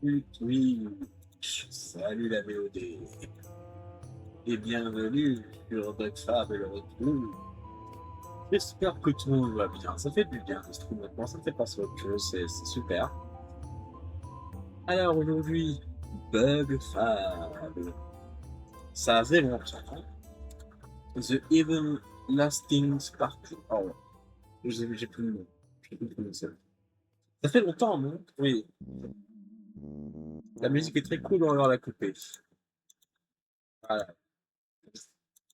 Oui, salut la VOD et bienvenue sur Dogfab et le retour. J'espère que tout le monde va bien. Ça fait du bien de se trouver maintenant, ça me fait passer à autre chose, c'est super. Alors aujourd'hui, Bugfab. Ça faisait longtemps. The Everlasting Spark. Oh, j'ai plus le nom. J'ai plus le nom. Ça fait longtemps, non? Oui. La musique est très cool, on va la couper. Voilà.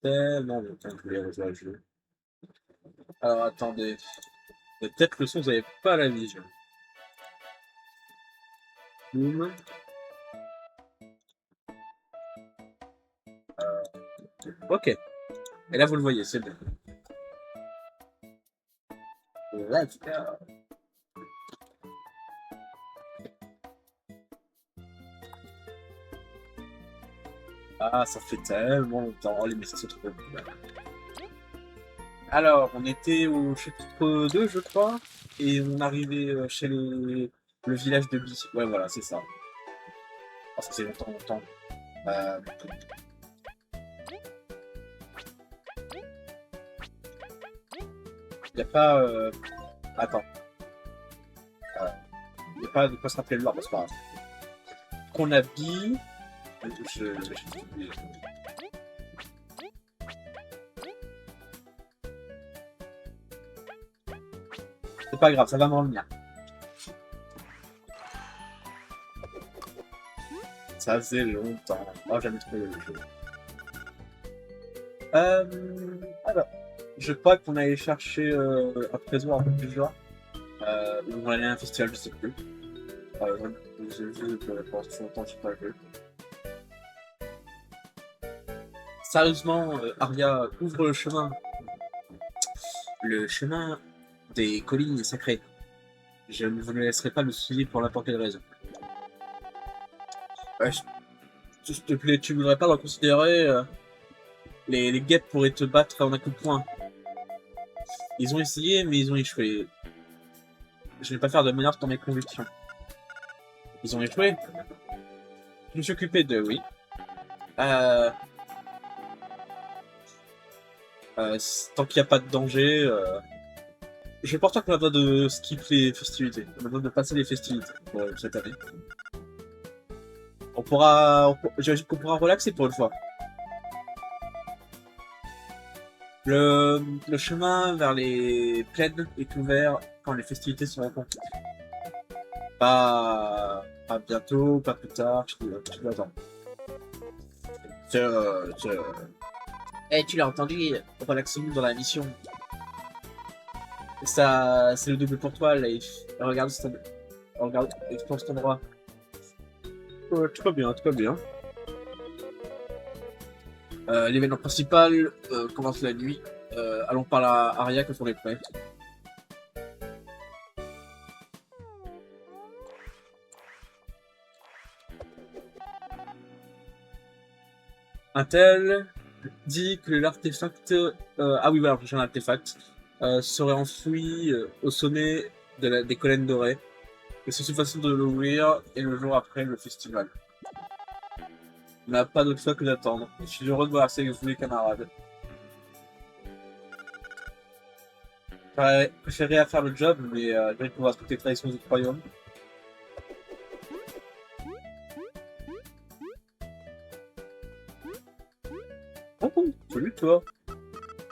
Tellement longtemps que je voulais rejouer à jeu. Alors attendez. Mais peut-être le son, vous n'avez pas la vision. Boum. Ok. Et là, vous le voyez, c'est bon. Let's go. Ah, ça fait tellement longtemps. Oh, les messages sont trop cool. Alors, on était au chapitre 2, je crois. Et on arrivait chez le village de Bi. Ouais, voilà, c'est ça. Oh, ça fait longtemps, longtemps. Euh... Y a pas... Attends. Y a pas de quoi se rappeler le lore, c'est pas grave. Qu'on a Bi... Je... C'est pas grave, ça va m'en venir. Ça faisait longtemps. Oh, j'aime trop le jeu. Alors, je crois qu'on allait chercher un trésor un peu plus genre. Ou on allait à un festival, je sais plus. Pendant trop longtemps que j'ai pas joué. Sérieusement, Arya ouvre le chemin. Le chemin des collines sacrées. Je ne vous laisserai pas le souiller pour n'importe quelle raison. Ouais, s'il te plaît, tu voudrais pas le considérer les guêpes pourraient te battre en un coup de poing. Ils ont essayé, mais ils ont échoué. Je vais pas faire de menace dans mes convictions. Ils ont échoué. Je me suis occupé d'eux, oui. Tant qu'il n'y a pas de danger, je pense pas qu'on a besoin de skip les festivités. On a besoin de passer les festivités pour cette année. J'imagine qu'on pourra relaxer pour une fois. Le chemin vers les plaines est ouvert quand les festivités seront complètes. Pas bientôt, pas plus tard, tu dois attendre. Eh, tu l'as entendu, relaxons-nous dans la mission. Ça, c'est le double pour toi, Leif. Regarde, explore cet endroit. Très bien, très bien. L'événement principal commence la nuit. Allons par la Aria quand on est prêt. Un tel dit que l'artefact... ah oui, voilà, le prochain artefact serait enfoui au sommet des collines dorées. Et c'est une façon de l'ouvrir et le jour après le festival. On n'a pas d'autre choix que d'attendre. Je suis heureux de voir ça avec vous les camarades. J'aurais préféré à faire le job, mais je vais pouvoir respecter les traditions du royaume. Oh, salut toi.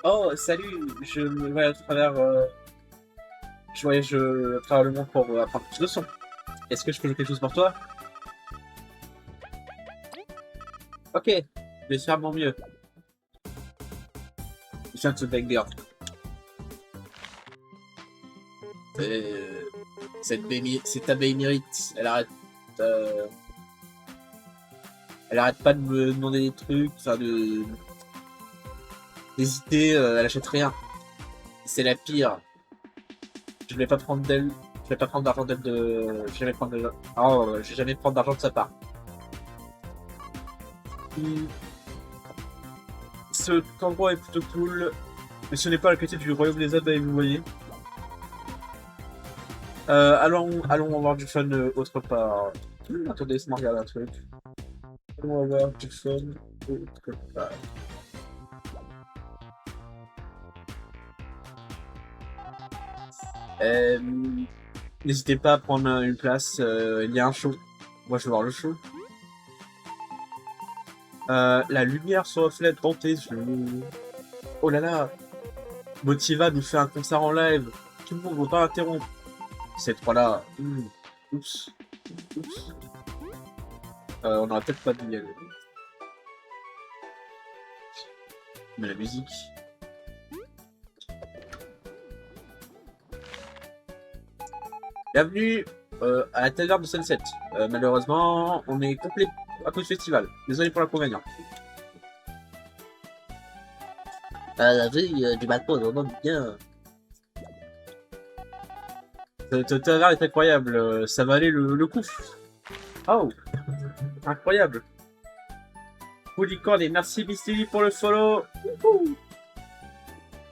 Oh, salut, je voyage à travers... je voyage à travers le monde pour apprendre plus de son. Est-ce que je peux jouer quelque chose pour toi? Ok, je vais faire mon mieux. Je viens de se banger. Cette abeille mérite. Elle arrête pas de me demander des trucs, enfin d'hésiter, elle achète rien. C'est la pire. Je vais pas prendre d'elle. Je vais pas prendre d'argent d'elle de. Je vais jamais prendre de. Oh, je vais jamais prendre d'argent de sa part. Cet endroit est plutôt cool, mais ce n'est pas la qualité du royaume des abeilles, vous voyez. Allons avoir du fun autre part. Attendez, laisse-moi regarder un truc. On va voir quelque chose. Euh, N'hésitez pas à prendre une place, il y a un show. Moi je vais voir le show. La lumière se reflète dans tes yeux. Oh là là, Motiva nous fait un concert en live. Tout le monde ne va pas interrompre. Ces trois-là. Oups. Oups. On n'aura peut-être pas dû y aller. Mais la musique. Bienvenue à la taverne de Sunset. Malheureusement, on est complet à cause du festival. Désolé pour l'inconvénient. La vue du balcon est vraiment bien. Cette taverne est incroyable. Ça valait le coup. Oh, incroyable. Polycorn et merci Misty pour le follow.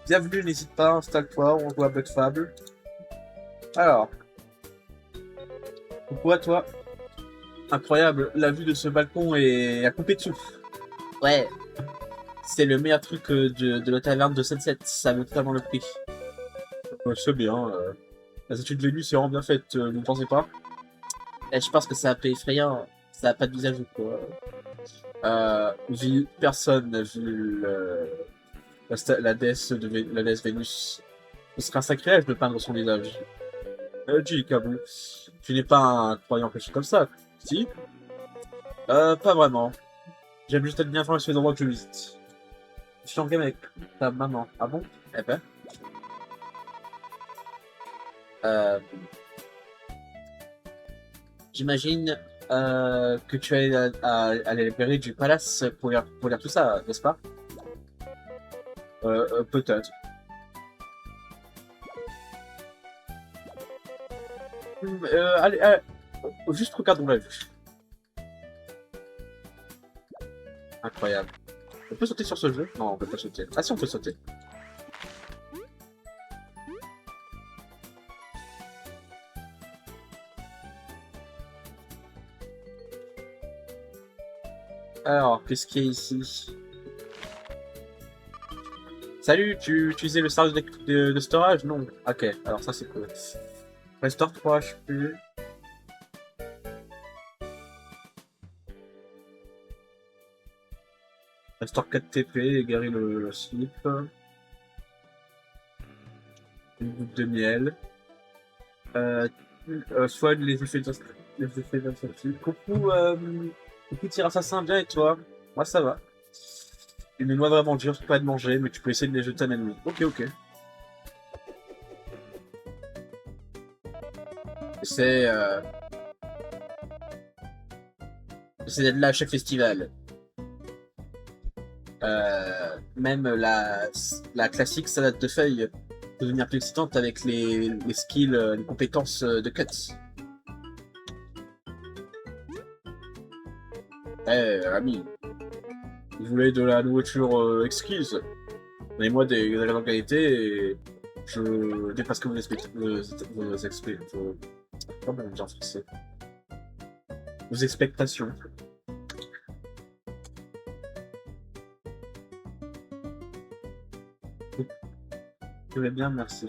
Bienvenue, n'hésite pas, installe-toi, on joue à Bug Fable. Alors. Pourquoi toi? Incroyable, la vue de ce balcon est à couper de souffle. Ouais. C'est le meilleur truc de la taverne de Sunset, ça vaut totalement le prix. C'est bien. La statue de Vénus est vraiment bien faite, vous ne pensez pas? Je pense que c'est un peu effrayant, ça n'a pas de visage ou quoi. Personne n'a vu la déesse la déesse Vénus. Ce serait un sacrilège de peindre son visage. Dis, Kabou, tu n'es pas un croyant quelque chose comme ça, si? Pas vraiment. J'aime juste être bien informé sur les endroits que je visite. Je suis en game avec ta maman. Ah bon? Eh ben. J'imagine que tu es à la librairie du palace pour lire tout ça, n'est-ce pas? Peut-être. Allez, juste regardons la vue. Incroyable. On peut sauter sur ce jeu? Non, on peut pas sauter. Ah si, on peut sauter. Alors, qu'est-ce qu'il y a ici? Salut, tu utilisais le service de storage? Non. Ok, alors ça c'est cool. Restore 3 HP. Restore 4 TP et guérit le slip. Une goutte de miel. Soigne les effets d'insectes. Coucou tir assassin, bien et toi? Moi ça va. Une noix vraiment dure, pas de manger, mais tu peux essayer de les jeter à un ennemi. Ok. C'est d'être là à chaque festival. Même la classique salade de feuilles peut devenir plus excitante avec les skills, les compétences de Cuts. Ami, vous voulez de la nourriture exquise? Donnez-moi des ingrédients de qualité et je dépasse que comment on dit en français? Vos expectations. Je vais bien, merci.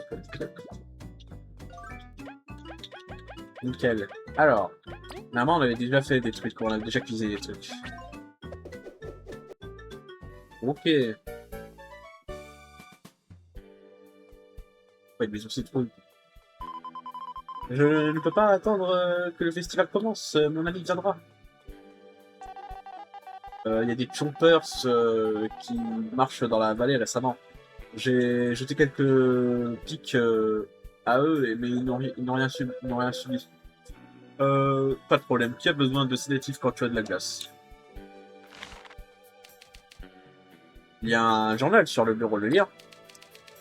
Nickel. Alors, normalement on avait déjà fait des trucs, on a déjà cuisiné des trucs. Ok. Ouais, mais c'est trop. Je ne peux pas attendre que le festival commence, mon ami viendra. Il y a des chompers qui marchent dans la vallée récemment. J'ai jeté quelques pics à eux, mais ils n'ont rien subi. Pas de problème. Qui a besoin de sédatifs quand tu as de la glace? Il y a un journal sur le bureau de lire.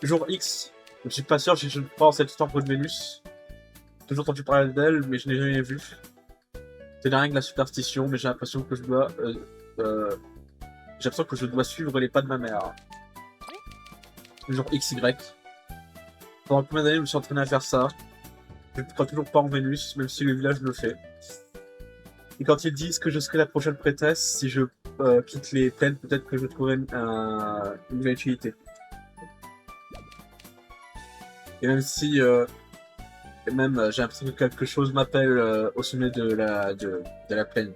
Jour X. Je suis pas sûr si je prends cette histoire pour de Vénus. Toujours entendu parler d'elle, mais je n'ai jamais vu. C'est la règle de la superstition, mais j'ai l'impression que je dois suivre les pas de ma mère. Genre XY. Pendant combien d'années je me suis entraîné à faire ça? Je ne crois toujours pas en Vénus, même si le village le fait. Et quand ils disent que je serai la prochaine prêtresse, si je quitte les plaines, peut-être que je trouverai une nouvelle utilité. Et même si j'ai l'impression que quelque chose m'appelle au sommet de la plaine.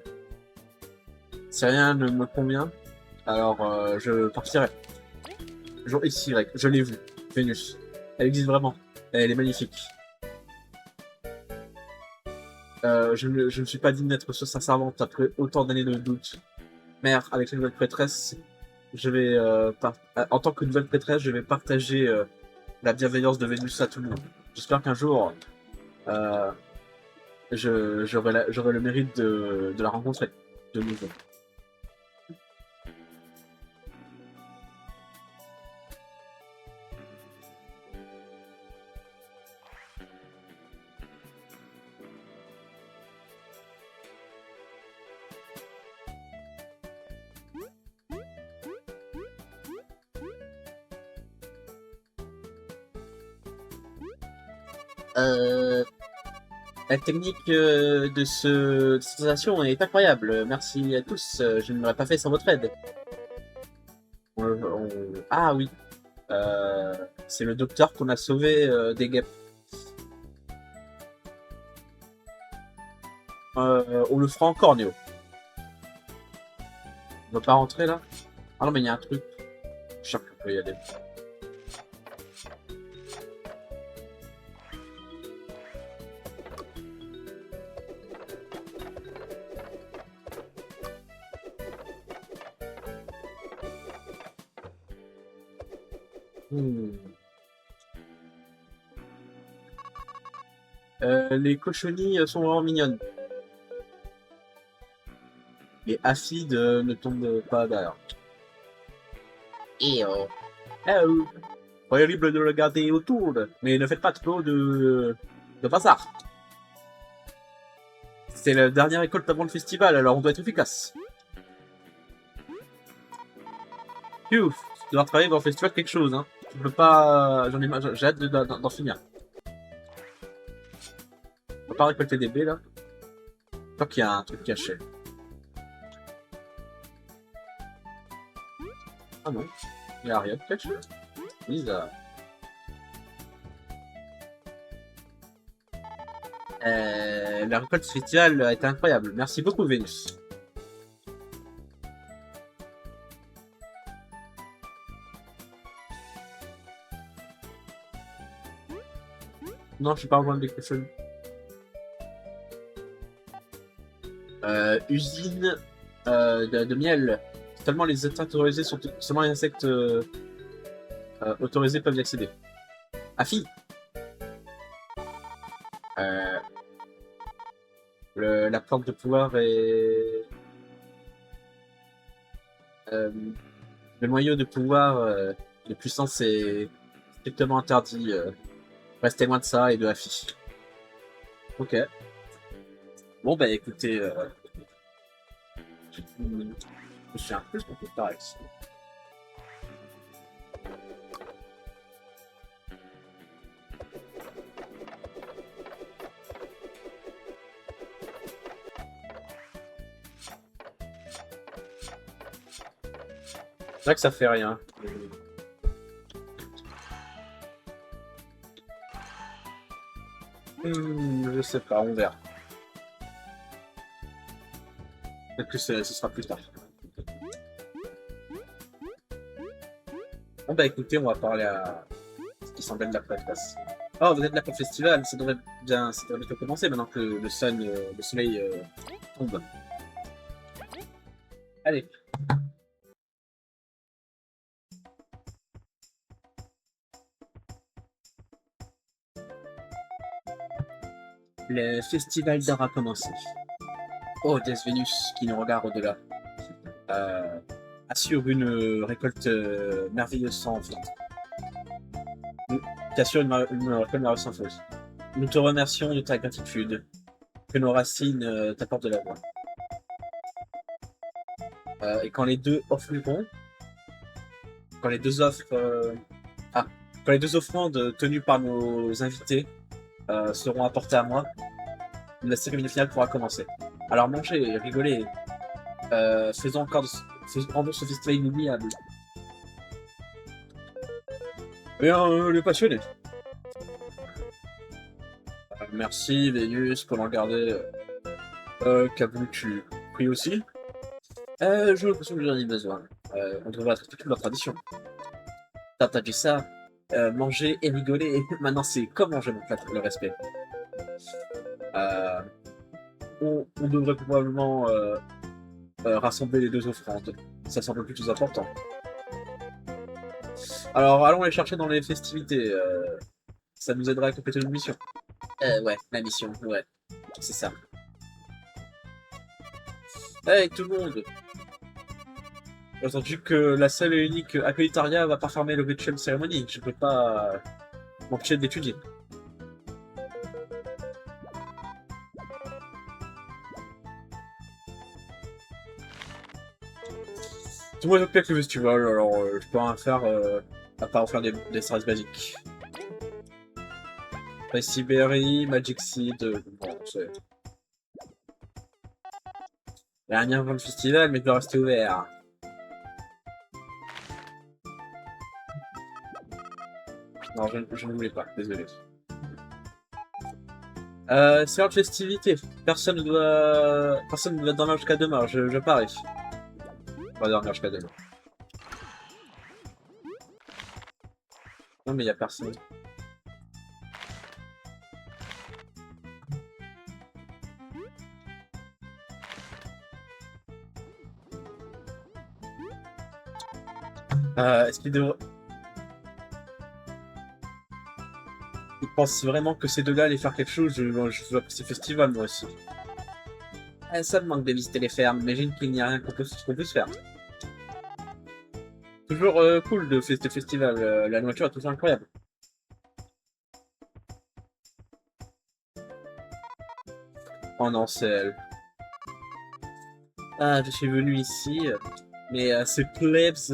Si rien ne me convient, alors je partirai. Jour XY, je l'ai vue, Vénus. Elle existe vraiment. Elle est magnifique. Je ne suis pas digne d'être sur sa servante après autant d'années de doute. Mère, avec la nouvelle prêtresse, je vais en tant que nouvelle prêtresse, je vais partager la bienveillance de Vénus à tout le monde. J'espère qu'un jour, j'aurai le mérite de la rencontrer de nouveau. La technique de cette sensation est incroyable. Merci à tous. Je ne l'aurais pas fait sans votre aide. Ah oui. C'est le docteur qu'on a sauvé des guêpes. On le fera encore, Néo. On va pas rentrer là? Ah non, mais il y a un truc. Je suis sûr qu'on peut y aller. Les cochonnies sont vraiment mignonnes. Les aphides ne tombent pas derrière. Et soyez libre de regarder autour, mais ne faites pas trop de bazar. C'est la dernière récolte avant le festival, alors on doit être efficace. Ouf, tu dois travailler dans le festival quelque chose, hein. Je peux pas... J'ai hâte d'en finir. On va pas récolter des baies, là. Je crois qu'il y a un truc caché. Ah non, il n'y a rien de caché. Bizarre. La récolte festival a été incroyable. Merci beaucoup, Vénus. Non, je suis pas en train de décocher. Usine de miel. Seulement les insectes autorisés seulement les insectes autorisés peuvent y accéder. Afi. La plante de pouvoir est le noyau de pouvoir de puissance est strictement interdit. Restez loin de ça et de Afi. Ok. Bon bah écoutez, je suis un peu trop tard ici. C'est vrai que ça fait rien. Je sais pas, on verra. Peut-être que ce sera plus tard. Bon bah écoutez, on va parler à ce qui semble être la prêtresse. Oh, vous êtes là pour le festival, ça devrait bientôt commencer maintenant que le soleil tombe. Allez. Le festival d'art a commencé. Oh, déesse Vénus, qui nous regarde au-delà, assure une récolte merveilleuse sans faute. Qui assure une récolte merveilleuse sans faute. Nous te remercions de ta gratitude. Que nos racines t'apportent de la voix. Et quand les deux offriront, quand les deux offres, quand les deux offrandes tenues par nos invités seront apportées à moi, la cérémonie finale pourra commencer. Alors manger, rigoler, faisons encore rendons ce festival inoubliable. Bien, les passionnés. Merci Vénus pour l'en garder. Qu'avoues-tu pris aussi? J'ai l'impression que j'en ai besoin. On devrait respecter toute leur tradition. T'as dit ça? Manger et rigoler. Maintenant, c'est comment je montre le respect. Euh, on devrait probablement rassembler les deux offrandes. Ça semble plus important. Alors, allons les chercher dans les festivités. Ça nous aidera à compléter notre mission. Ouais, la mission, ouais. C'est ça. Hey, tout le monde! J'ai entendu que la seule et unique Acolytaria va pas fermer le rituel cérémonie. Je peux pas m'empêcher d'étudier. Tout le monde est occupé avec le festival, alors je peux rien faire à part faire des services basiques. Sibérie, Magic Seed, bon, c'est... Il y a rien avant le festival, mais il doit rester ouvert. Non, je ne voulais pas, désolé. C'est l'heure de festivité. Personne ne doit dormir jusqu'à demain, je parie. On va dormir jusqu'à demain. Non, mais il n'y a personne. Est-ce qu'il devrait... Il pense vraiment que ces deux-là allaient faire quelque chose? Je veux apprécier ce festival, moi aussi. Ça me manque de visiter les fermes, mais j'imagine qu'il n'y a rien qu'on puisse faire. Toujours cool de fester festival, la nourriture est toujours incroyable. Oh non, c'est elle. Ah, je suis venu ici, mais ce plebs,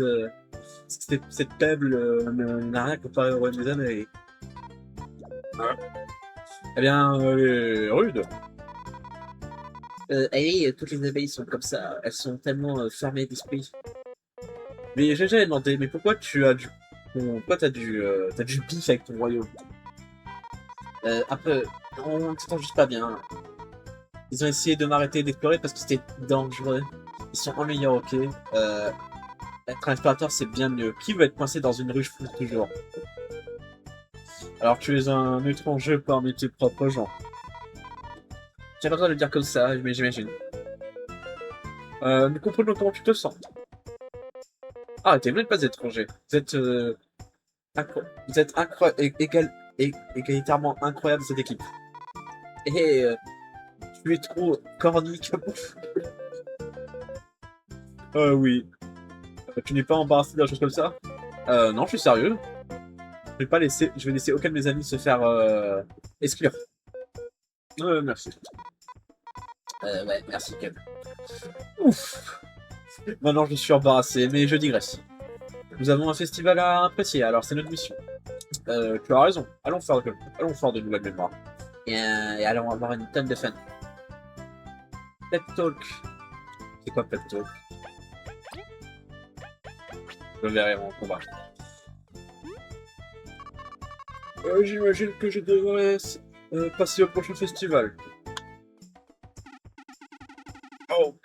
cette peuple n'a rien comparé au roi des années. Eh bien, elle est rude. Allez, toutes les abeilles sont comme ça, elles sont tellement fermées d'esprit. Mais j'ai jamais demandé, mais pourquoi tu as du... Pourquoi t'as du bif avec ton royaume? Après, on ne s'entend juste pas bien. Ils ont essayé de m'arrêter d'explorer parce que c'était dangereux. Ils sont ennuyants, ok. Être un explorateur, c'est bien mieux. Qui veut être coincé dans une ruche pour toujours? Alors tu es un étranger parmi tes propres gens. J'ai pas besoin de le dire comme ça, mais j'imagine. Nous comprenons comment tu te sens. Ah, t'es même pas étranger. Vous êtes, égalitairement incroyable cette équipe. Et tu es trop corny. Oui. Tu n'es pas embarrassé d'un chose comme ça? Non, je suis sérieux. Je vais laisser aucun de mes amis se faire exclure. Merci. Ouais, merci, Kev. Ouf. Maintenant, je suis embarrassé, mais je digresse. Nous avons un festival à apprécier, alors c'est notre mission. Tu as raison. Allons faire de nouvelles mémoires. Et allons avoir une tonne de fun. Pep Talk. C'est quoi Pep Talk? Je verrai en combat. J'imagine que je devrais passer au prochain festival. Oh.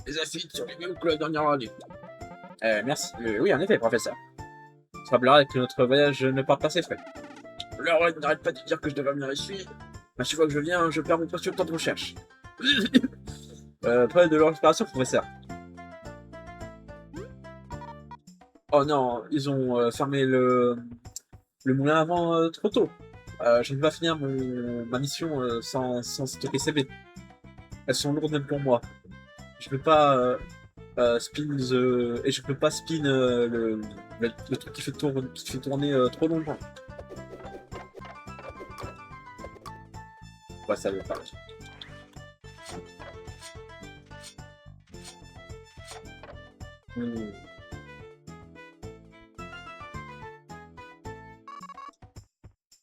Les affiches sont les mêmes que la dernière année. Merci. Oui, en effet, professeur. Il semblerait que notre voyage ne parte pas ses frais. La reine n'arrête pas de dire que je devrais venir ici. À chaque fois que je viens, je perds mon précieux temps de recherche. Près de leur inspiration, professeur. Oh non, ils ont fermé le moulin avant trop tôt. Je ne vais pas finir ma mission sans stocker CV. Elles sont lourdes même pour moi. Je peux pas et je peux pas spin le truc qui fait tourner trop longtemps. Ouais, ça veut pas.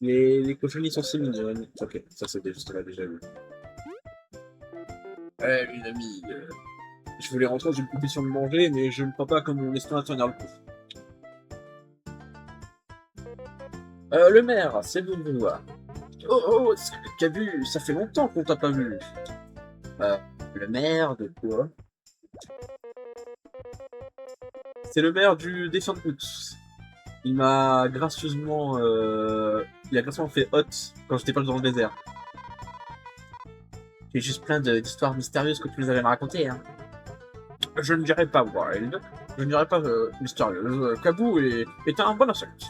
Les cochonniers sont si mignonnes. Ok, ça c'était juste là déjà vu. Les amis, je voulais rentrer dans une compétition de manger, mais je ne crois pas que mon estomac tiendra le coup. Le maire, c'est bon de vous voir. Oh, t'as vu, ça fait longtemps qu'on t'a pas vu. Euh, le maire de quoi? C'est le maire du Defiant Oats. Il m'a gracieusement, il a gracieusement fait hôte quand j'étais pas dans le désert. J'ai juste plein d'histoires mystérieuses que tu nous avais racontées, hein. Je ne dirais pas wild, je ne dirais pas mystérieux. Kabou est un bon insecte.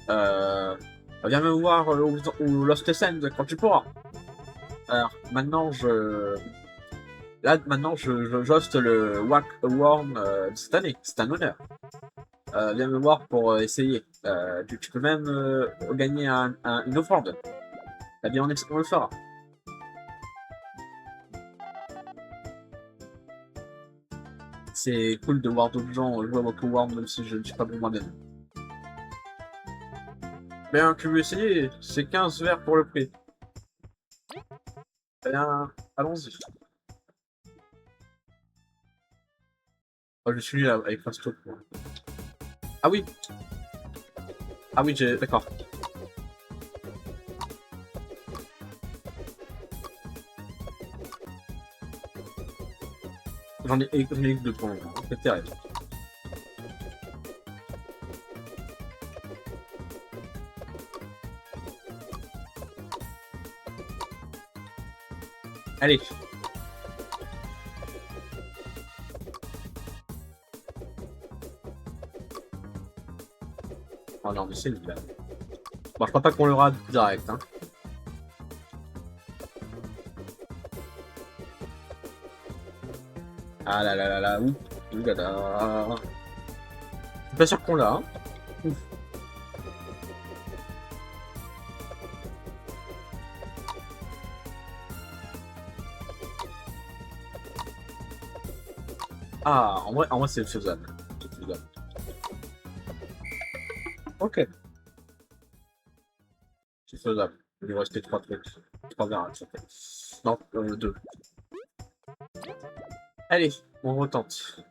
Euh, Viens me voir au Lost End quand tu pourras. Alors, maintenant, j'hoste le Wack Worm de cette année. C'est un honneur. Viens me voir pour essayer. Tu peux même gagner une offrande. Eh bien, on le fera. C'est cool de voir d'autres gens jouer à Wack Worm, même si je ne suis pas bon moi-même. Bien, tu veux essayer? C'est 15 verres pour le prix. Eh bien, allons-y. Oh, je suis là avec Fasto. Ah oui. Ah oui, d'accord. J'en ai eu deux pour le moment. C'est terrible. Allez. Oh non, mais c'est une blague. Bon, je crois pas qu'on l'aura direct, hein. Ah là là là là, ouh là là. Je suis pas sûr qu'on l'a, hein. Ouf. Ah, en vrai c'est faisable. C'est faisable. Ok. C'est faisable. Il lui restait 3 trucs. 3 verres à choper. Non, 2. Allez, on retente.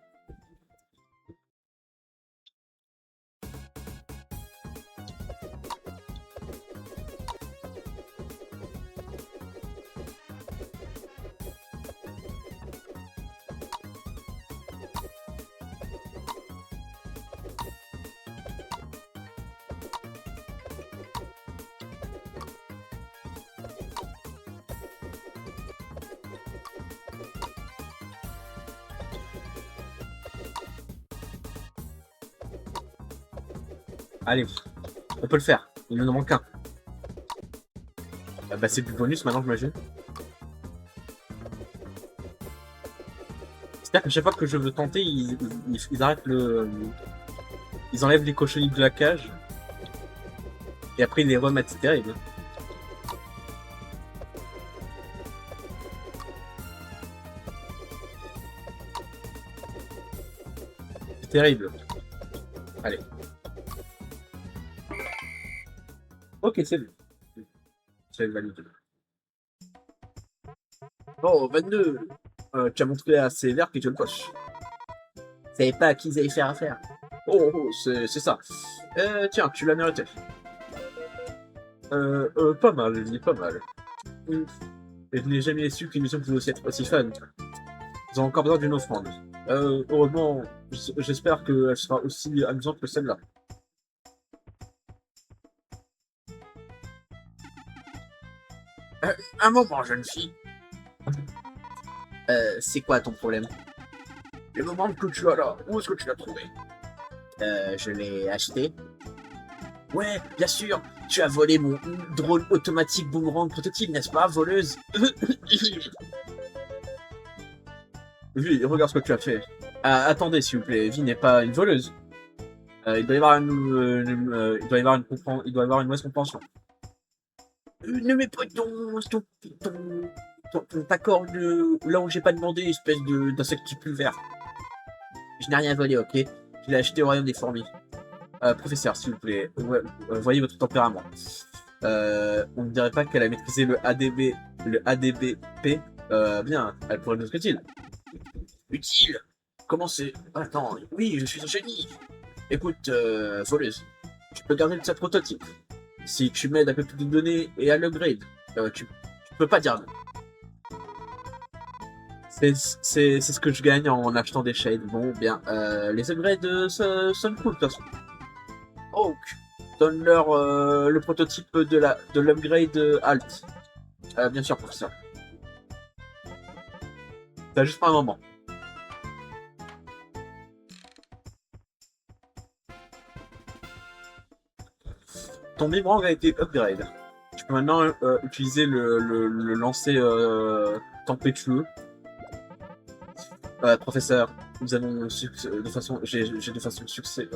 Allez, on peut le faire. Il nous en manque un. Bah c'est du bonus maintenant, j'imagine. C'est-à-dire que chaque fois que je veux tenter, ils arrêtent le... Ils enlèvent les cochonneries de la cage. Et après ils les remettent, c'est terrible. C'est terrible. Allez. Ok, c'est bon. C'est validé. Oh, 22. Tu as montré à ces verts que tu le coches. Vous savez pas à qui ils allaient faire affaire. C'est ça. Tiens, tu l'as mérité. Pas mal, je dis pas mal. Et je n'ai jamais su qu'une mission pouvait aussi être aussi fun. Ils ont encore besoin d'une offrande. Heureusement, j'espère qu'elle sera aussi amusante que celle-là. Un moment, jeune fille. C'est quoi ton problème? Le moment que tu as là, où est-ce que tu l'as trouvé? Je l'ai acheté. Ouais, bien sûr, tu as volé mon drone automatique boomerang prototype, n'est-ce pas, voleuse? Vi, regarde ce que tu as fait. Attendez, s'il vous plaît, Vi n'est pas une voleuse. Il doit y avoir il doit y avoir il doit y avoir une mauvaise compréhension. Ne mets pas ton accord là où j'ai pas demandé, espèce d'insecte pulvaire. Je n'ai rien volé, ok? Je l'ai acheté au royaume des fourmis. Professeur, s'il vous plaît, voyez votre tempérament. On ne dirait pas qu'elle a maîtrisé le ADBP Bien, elle pourrait nous être utile. Utile? Comment c'est? Attends, oui, je suis un génie. Écoute, voleuse, tu peux garder ce prototype. Si tu m'aides à collecter des données et à l'upgrade, tu peux pas dire non. C'est ce que je gagne en achetant des shades. Bon, bien, les upgrades sont cool de toute façon. Oak, donne-leur le prototype de l'upgrade Alt. Bien sûr, professeur. T'as juste pas un moment. Ton boomerang a été upgrade. Tu peux maintenant utiliser le lancer tempétueux. Professeur, nous allons de façon, j'ai de façon succès.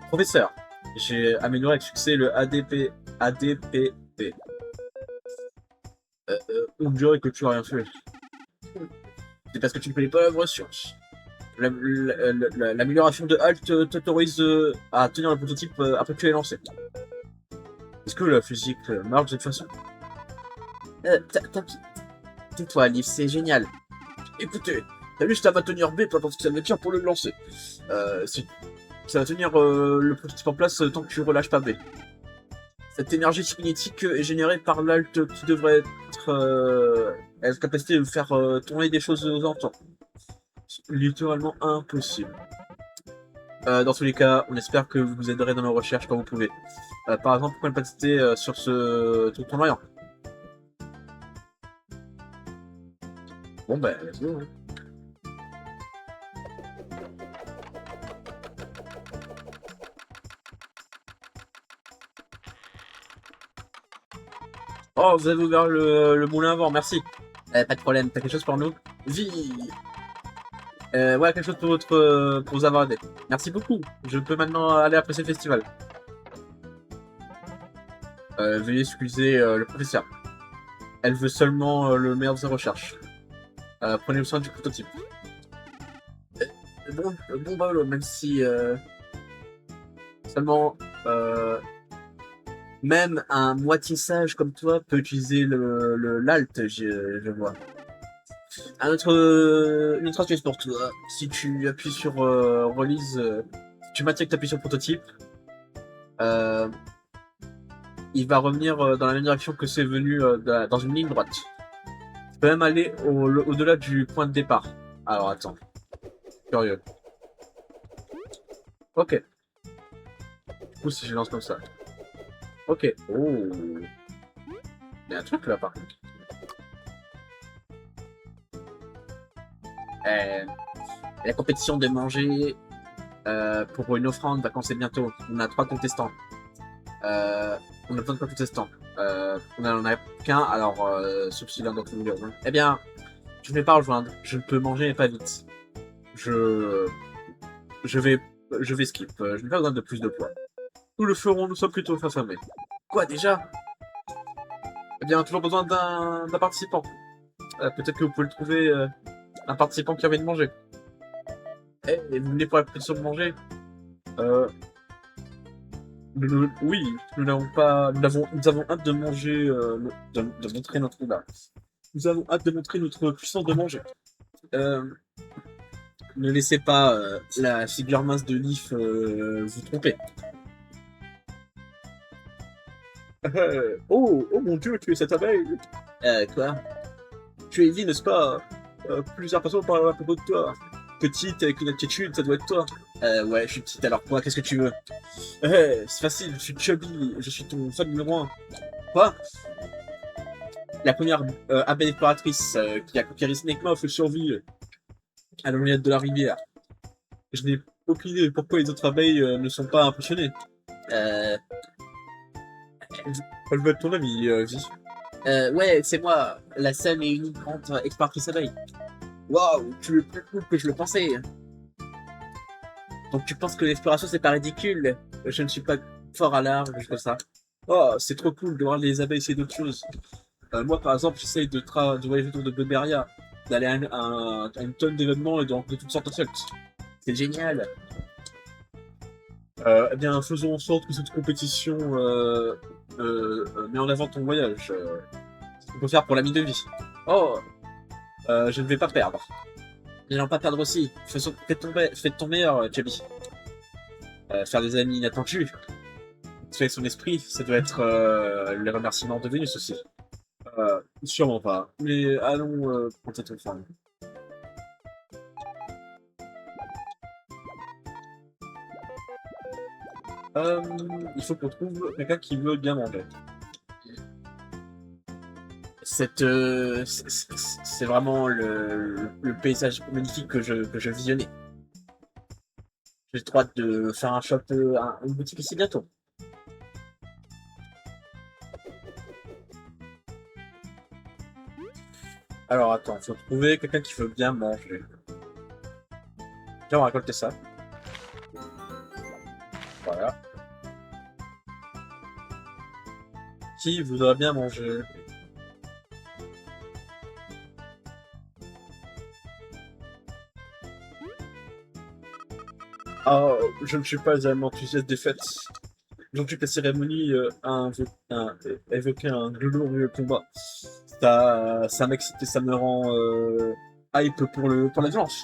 Professeur, j'ai amélioré avec succès le ADPP. On dirait que tu as rien fait. C'est parce que tu ne connais pas la vraie science. L'amélioration de Halt t'autorise à tenir le prototype après que tu l'aies lancé. Est-ce que la physique marche de cette façon? Tais-toi, Liv, c'est génial. Écoutez, t'as vu, ça va tenir B, peu importe ce que ça veut dire pour le lancer. Ça va tenir le prototype en place tant que tu relâches pas B. Cette énergie cinétique est générée par l'alt qui devrait être la capacité de faire tourner des choses aux alentours. Littéralement impossible. Dans tous les cas, on espère que vous vous aiderez dans nos recherches quand vous pouvez. Par exemple, pourquoi ne pas tester sur ce truc tournoyant? Bon bah, let's go. Hein. Oh, vous avez ouvert le moulin à vent, merci. Pas de problème, t'as quelque chose pour nous? Vie. Ouais, quelque chose pour vous avoir aidé. Merci beaucoup. Je peux maintenant aller apprécier le festival. Veuillez excuser le professeur. Elle veut seulement le meilleur de ses recherches. Prenez soin du prototype. Bon bah, même si seulement même un moitié sage comme toi peut utiliser l'alt, je vois. Une autre astuce pour toi. Si tu appuies sur release, tu maintiens que tu appuies sur le prototype, il va revenir dans la même direction que c'est venu dans une ligne droite. Tu peux même aller au-delà du point de départ. Alors attends. Curieux. Ok. Du coup, si je lance comme ça. Ok. Oh. Il y a un truc là par contre. La compétition de manger pour une offrande va commencer bientôt. On a 3 contestants. On a besoin de 3 contestants. On en a qu'un, alors sauf si l'un d'entre nous le rejoint. Eh bien, je ne vais pas rejoindre. Je ne peux manger mais pas vite. Je vais skip. Je n'ai pas besoin de plus de poids. Nous le ferons, nous sommes plutôt affamés. Quoi déjà? Eh bien, toujours besoin d'un participant. Peut-être que vous pouvez le trouver un participant qui a envie de manger. Eh, vous venez pour la compétition de manger? Oui, nous n'avons pas, nous avons hâte de manger, de montrer notre là. Nous avons hâte de montrer notre puissance de manger. Ne laissez pas la figure mince de Leaf vous tromper. Oh mon dieu, tu es cette abeille! Quoi? Tu es vie, n'est-ce pas? Plusieurs personnes parlent à propos de toi. Petite, avec une attitude, ça doit être toi. Ouais, je suis petite, alors quoi? Qu'est-ce que tu veux? C'est facile, je suis chubby, je suis ton fan numéro 1. Quoi? La première abeille exploratrice qui a conquéri Snake Mouth survit à la lunette de la rivière. Je n'ai aucune idée pourquoi les autres abeilles ne sont pas impressionnées. Elle veut être ton amie, Vie. Ouais, c'est moi, la seule et unique grande exploratrice abeille. Waouh, tu es plus cool que je le pensais. Donc tu penses que l'exploration c'est pas ridicule? Je ne suis pas fort à large comme ça. Oh, c'est trop cool de voir les abeilles essayer d'autres choses. Moi par exemple, j'essaye de voyager autour de Beberia, d'aller à une tonne d'événements et de rencontrer toutes sortes d'insectes. C'est génial. Eh bien, faisons en sorte que cette compétition met en avant ton voyage. Ce qu'on peut faire pour l'ami de vie. Oh, je ne vais pas perdre. N'allons pas perdre aussi. Fais de ton meilleur, Chubby. Faire des amis inattendus. Tuer son esprit, ça doit être les remerciements de Vénus aussi. Sûrement pas. Mais allons prendre cette femme. Euh, il faut qu'on trouve quelqu'un qui veut bien manger. C'est vraiment le paysage magnifique que je visionnais. J'ai trop hâte de faire un shop, une boutique ici bientôt. Alors attends, faut trouver quelqu'un qui veut bien manger. Tiens, on va récolter ça. Voilà. Qui voudra bien manger? Ah, je ne suis pas vraiment enthousiaste des fêtes. J'occupe la cérémonie évoquer un glorieux combat. Ça m'excite et ça me rend hype pour la violence.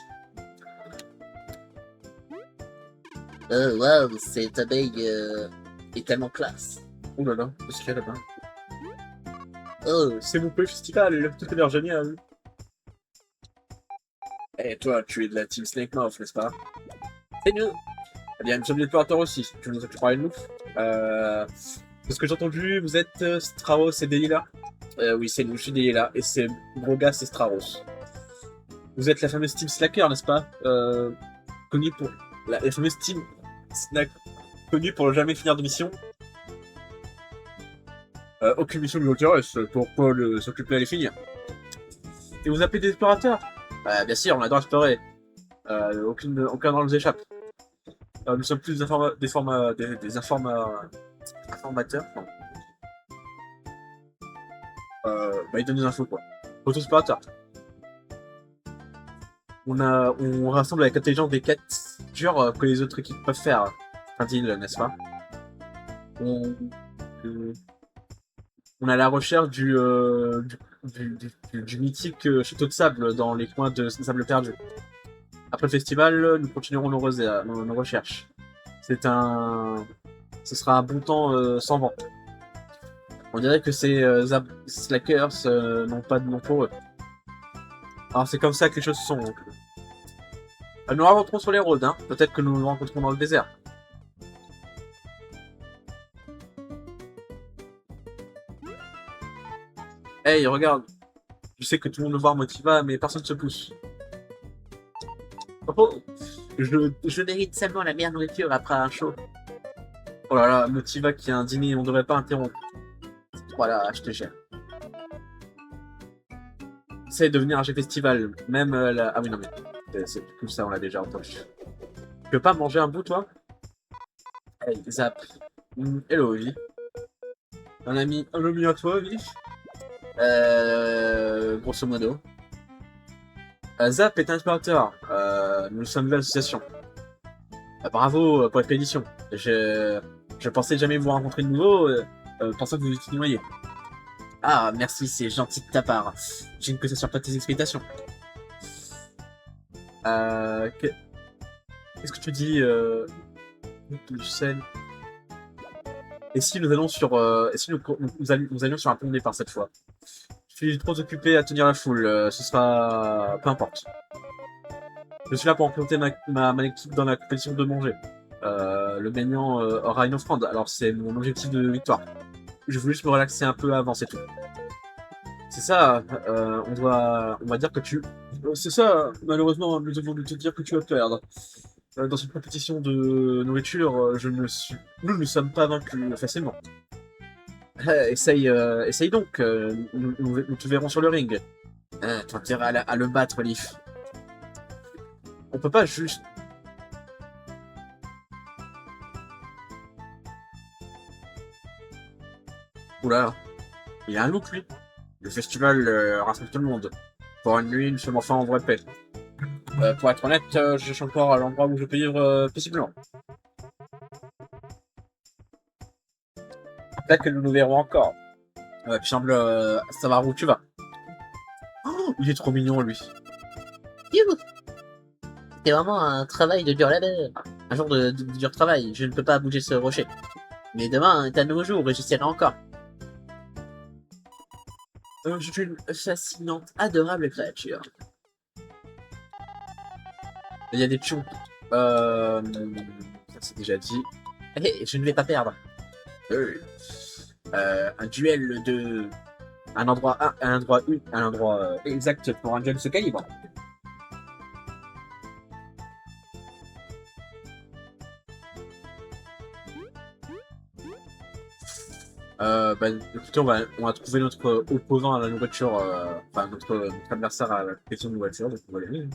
Waouh, cette abeille est tellement classe. Oh là là, qu'est-ce qu'il y a là-bas? Oh, C'est mon pays festival, tout a l'air génial. Eh toi, tu es de la team Snake Mouth, n'est-ce pas? c'est nous. Eh bien, nous sommes des explorateurs aussi. Tu nous occuperas de nous. De ce que j'ai entendu, vous êtes Straros et Delia. Oui, c'est nous, je suis Delia, et c'est Brogas et Straros. Vous êtes la fameuse team Slacker, n'est-ce pas? Connue pour la fameuse team Snack, connue pour ne jamais finir de mission. Aucune mission ne nous intéresse pour Paul s'occuper à les finir. Et vous appelez des explorateurs? Bien sûr, on adore explorer. Aucun ordre nous échappe. Nous sommes plus informateurs. Non. Ils donnent des infos quoi. Auto-explorateurs. On rassemble avec intelligence des quêtes dures que les autres équipes peuvent faire. Dit-il, n'est-ce pas? On, euh, on est à la recherche du mythique château de sable dans les coins de sable perdu. Après le festival, nous continuerons nos recherches. Ce sera un bon temps sans vent. On dirait que ces slackers n'ont pas de nom pour eux. Alors c'est comme ça que les choses sont. Nous nous rencontrons sur les roads, hein. Peut-être que nous nous rencontrons dans le désert. Hey, regarde. Je sais que tout le monde veut voir Motiva, mais personne ne se pousse. Oh, Je mérite seulement la meilleure nourriture après un show. oh là là, Motiva qui a un dîner, on devrait pas interrompre. Voilà, je te gère. Essaye de venir à chaque festival, même Ah oui, non mais... Tout ça, on l'a déjà entendu. Tu veux pas manger un bout, toi? Hey, Zap. Hello, Ovi. Un ami à toi, Ovi? Grosso modo. Zap est un explorateur. Nous sommes une nouvelle association. Bravo pour l'expédition. Je pensais jamais vous rencontrer de nouveau, pensant que vous étiez noyé. Ah, merci, c'est gentil de ta part. Je ne peux s'assurer pas de tes expéditions. Qu'est-ce que tu dis, Lucien? Et si nous allons sur, et si nous allions sur un pont de départ cette fois? Je suis trop occupé à tenir la foule. Ce sera, peu importe. Je suis là pour implanter ma équipe dans la compétition de manger. Le gagnant aura une offrande. Alors c'est mon objectif de victoire. Je voulais juste me relaxer un peu avant, c'est tout. C'est ça. On va dire que tu. C'est ça. Malheureusement, nous devons te dire que tu vas perdre. Dans une compétition de nourriture, nous ne sommes pas vaincus facilement. Essaye donc. Nous te verrons sur le ring. T'as intérêt à le battre, Leaf. On peut pas juste. Oula, il y a un look lui. Le festival rassemble tout le monde. Pour une nuit, nous sommes enfin en vraie paix. Pour être honnête, je cherche encore à l'endroit où je peux vivre paisiblement. Peut-être que nous nous verrons encore. Tu sembles savoir où tu vas. il est trop mignon, lui. Youhou. C'était vraiment un travail de dur labeur. Un jour de dur travail. Je ne peux pas bouger ce rocher. Mais demain est un nouveau jour et j'essaierai encore. Je suis une fascinante, adorable créature. Il y a des pions. Ça c'est déjà dit. Hé, je ne vais pas perdre. Un duel de... Un endroit exact pour un duel de ce calibre. Écoutez, on va trouver notre opposant à la nourriture, enfin notre adversaire à la question de nourriture, donc on va y aller.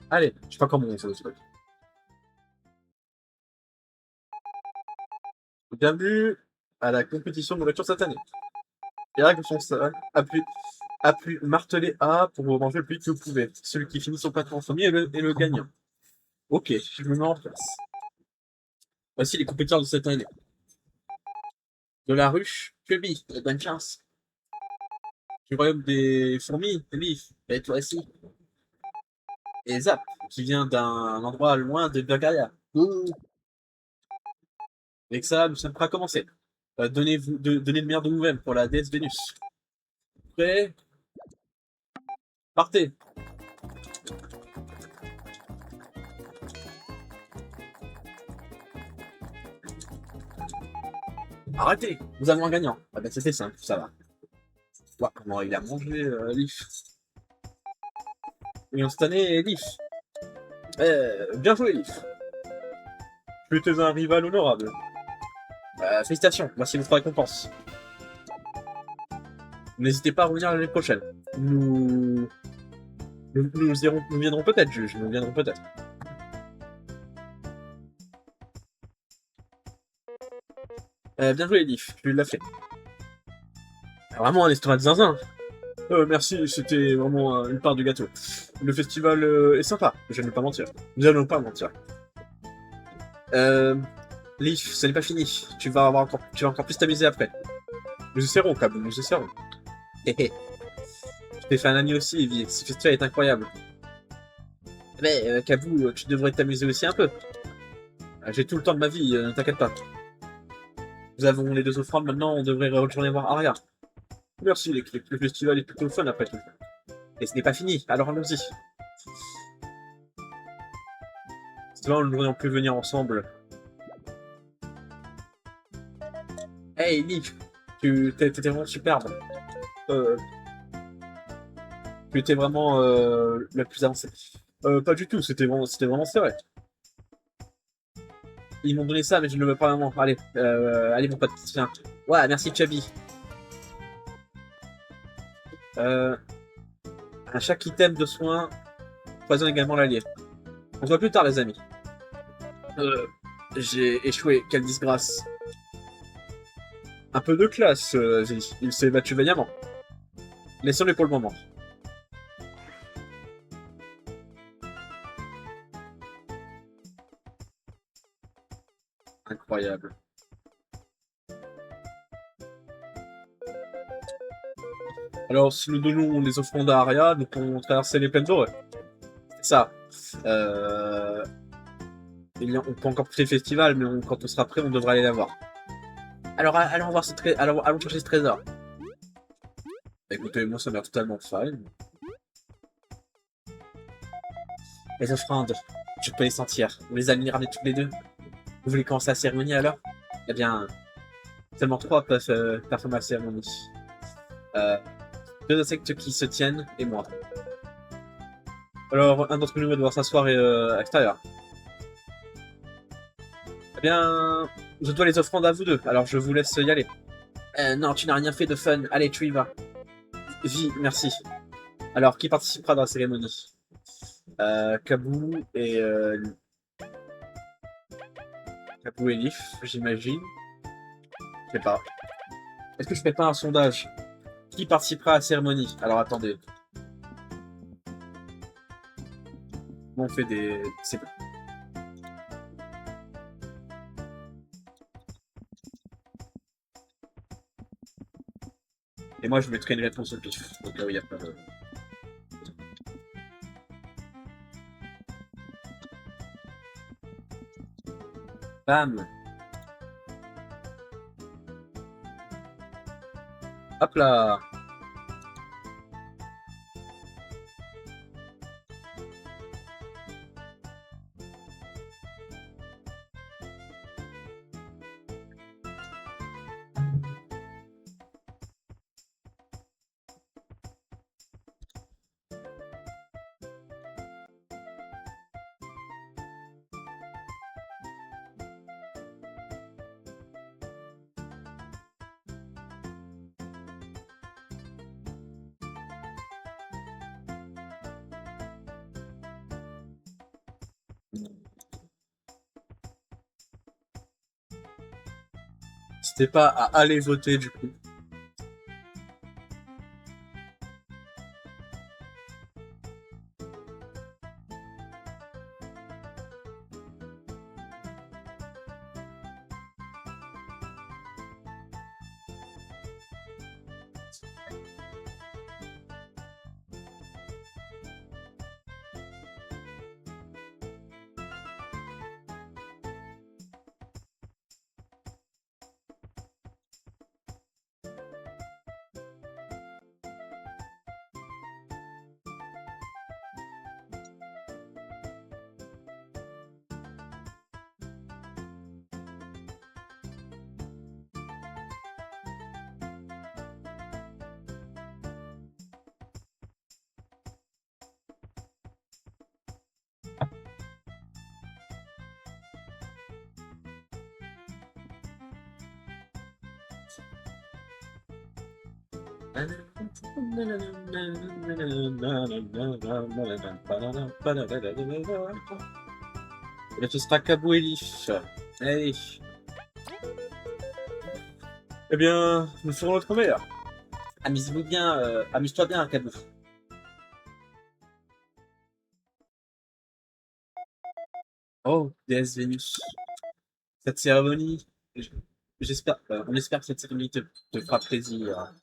Allez, je sais pas comment on fait ce truc. Bienvenue à la compétition de nourriture satanée. Les règles sont ça. Appuie marteler A pour manger le plus vite que vous pouvez. Celui qui finit son pâté en premier est le gagnant. Ok, je me mets en place. Voici les compétiteurs de cette année. De la ruche, Chubby, bonne chance. Du royaume des fourmis, Leaf, et toi aussi. Et Zap, qui vient d'un endroit loin de Burgaria. Avec ça, nous sommes prêts à commencer. Donnez le meilleur de vous-même pour la déesse Vénus. Prêt? Partez! Arrêtez! Nous avons un gagnant. Ah ben c'était simple, ça va. Wow, comment il a mangé Leaf. Et cette année, Leaf. Bien joué, Leaf. Tu étais un rival honorable. Félicitations, voici votre récompense. N'hésitez pas à revenir l'année prochaine. Nous viendrons peut-être, juge. Nous viendrons peut-être. Bien joué, Leaf. Tu l'as fait. Vraiment un estomac de zinzin. Merci, c'était vraiment une part du gâteau. Le festival est sympa, je ne vais pas mentir. Nous allons pas mentir. Leaf, ce n'est pas fini. Tu vas encore plus t'amuser après. Nous essaierons, Kabou, nous essaierons. Hé. Je t'ai fait un ami aussi, Evie. Ce festival est incroyable. Mais, Kabou, tu devrais t'amuser aussi un peu. J'ai tout le temps de ma vie, ne t'inquiète pas. Nous avons les 2 offrandes, maintenant on devrait retourner voir Aria. Merci, le festival est plutôt fun après tout. Et ce n'est pas fini, alors allons-y. C'est vrai, nous n'aurions pu venir ensemble. Hey, Nick, tu étais vraiment superbe. Tu étais vraiment la plus avancée. Pas du tout, c'était vraiment vrai. Ils m'ont donné ça, mais je ne le veux pas vraiment. Allez, allez mon pote, tiens. Ouais, merci Chubby. À chaque item de soin, poisonne également l'allié. On se voit plus tard, les amis. J'ai échoué, quelle disgrâce. Un peu de classe, il s'est battu vaillamment. Laissons-le pour le moment. Incroyable. Alors, si nous donnons les offrandes à Aria, nous pourrons traverser les plaines dorées. C'est ça. On peut encore quitter le festival, mais quand on sera prêt, on devra aller la voir. Alors, allons chercher ce trésor. Écoutez, moi, ça m'a l'air totalement fine. Les offrandes, je peux les sentir. Vous les allez ramener toutes les 2. Vous voulez commencer la cérémonie alors? Eh bien, seulement 3 peuvent performer la cérémonie. 2 insectes qui se tiennent et moi. Alors, un d'entre nous va devoir s'asseoir à l'extérieur. Eh bien, je dois les offrandes à vous 2, alors je vous laisse y aller. Non, tu n'as rien fait de fun. Allez, tu y vas. Vie, merci. Alors, qui participera dans la cérémonie? Kabou et... Kabou et Leaf, j'imagine. Je sais pas. Est-ce que je fais pas un sondage? Qui participera à la cérémonie? Alors, attendez. Bon, on fait des... C'est bon. Et moi, je mettrai une réponse au pif. Donc là où il n'y a pas de... Bam. Hop là. N'hésitez pas à aller voter du coup. Et là, ce sera Kabou et Leaf. Allez. Eh bien, nous ferons notre meilleur. Amusez-vous bien, amuse-toi bien, Kabou. Oh, déesse Vénus. Cette cérémonie, j'espère, on espère que cette cérémonie te fera plaisir.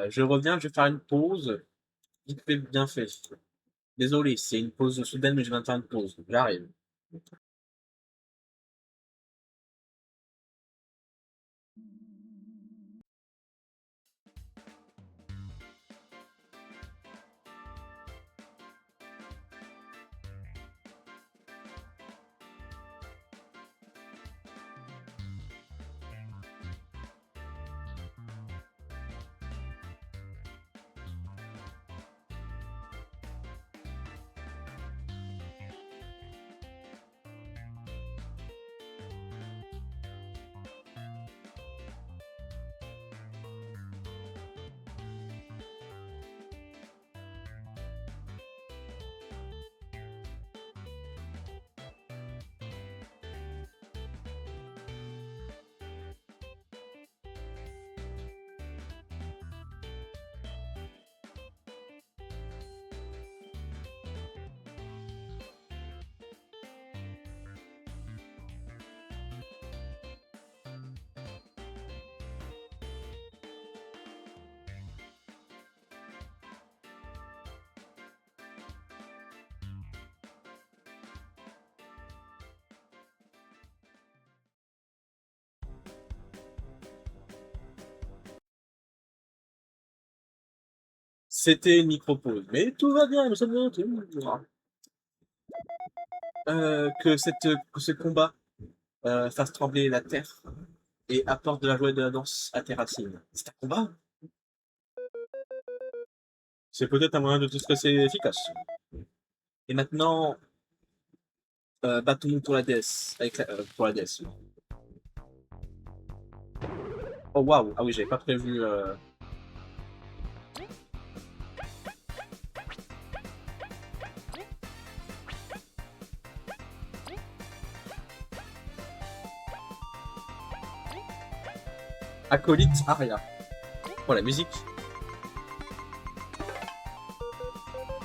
Je reviens, je vais faire une pause. Vite fait, bien fait. Désolé, c'est une pause soudaine, mais je viens de faire une pause. J'arrive. C'était une micro-pause, mais tout va bien, nous sommes de retour. Que ce combat fasse trembler la terre et apporte de la joie et de la danse à tes racines. C'est un combat? C'est peut-être un moyen de te stresser efficace. Et maintenant, battons pour la déesse. Pour la déesse. Oh waouh! Ah oui, j'avais pas prévu. Acolyte Aria. Oh la musique.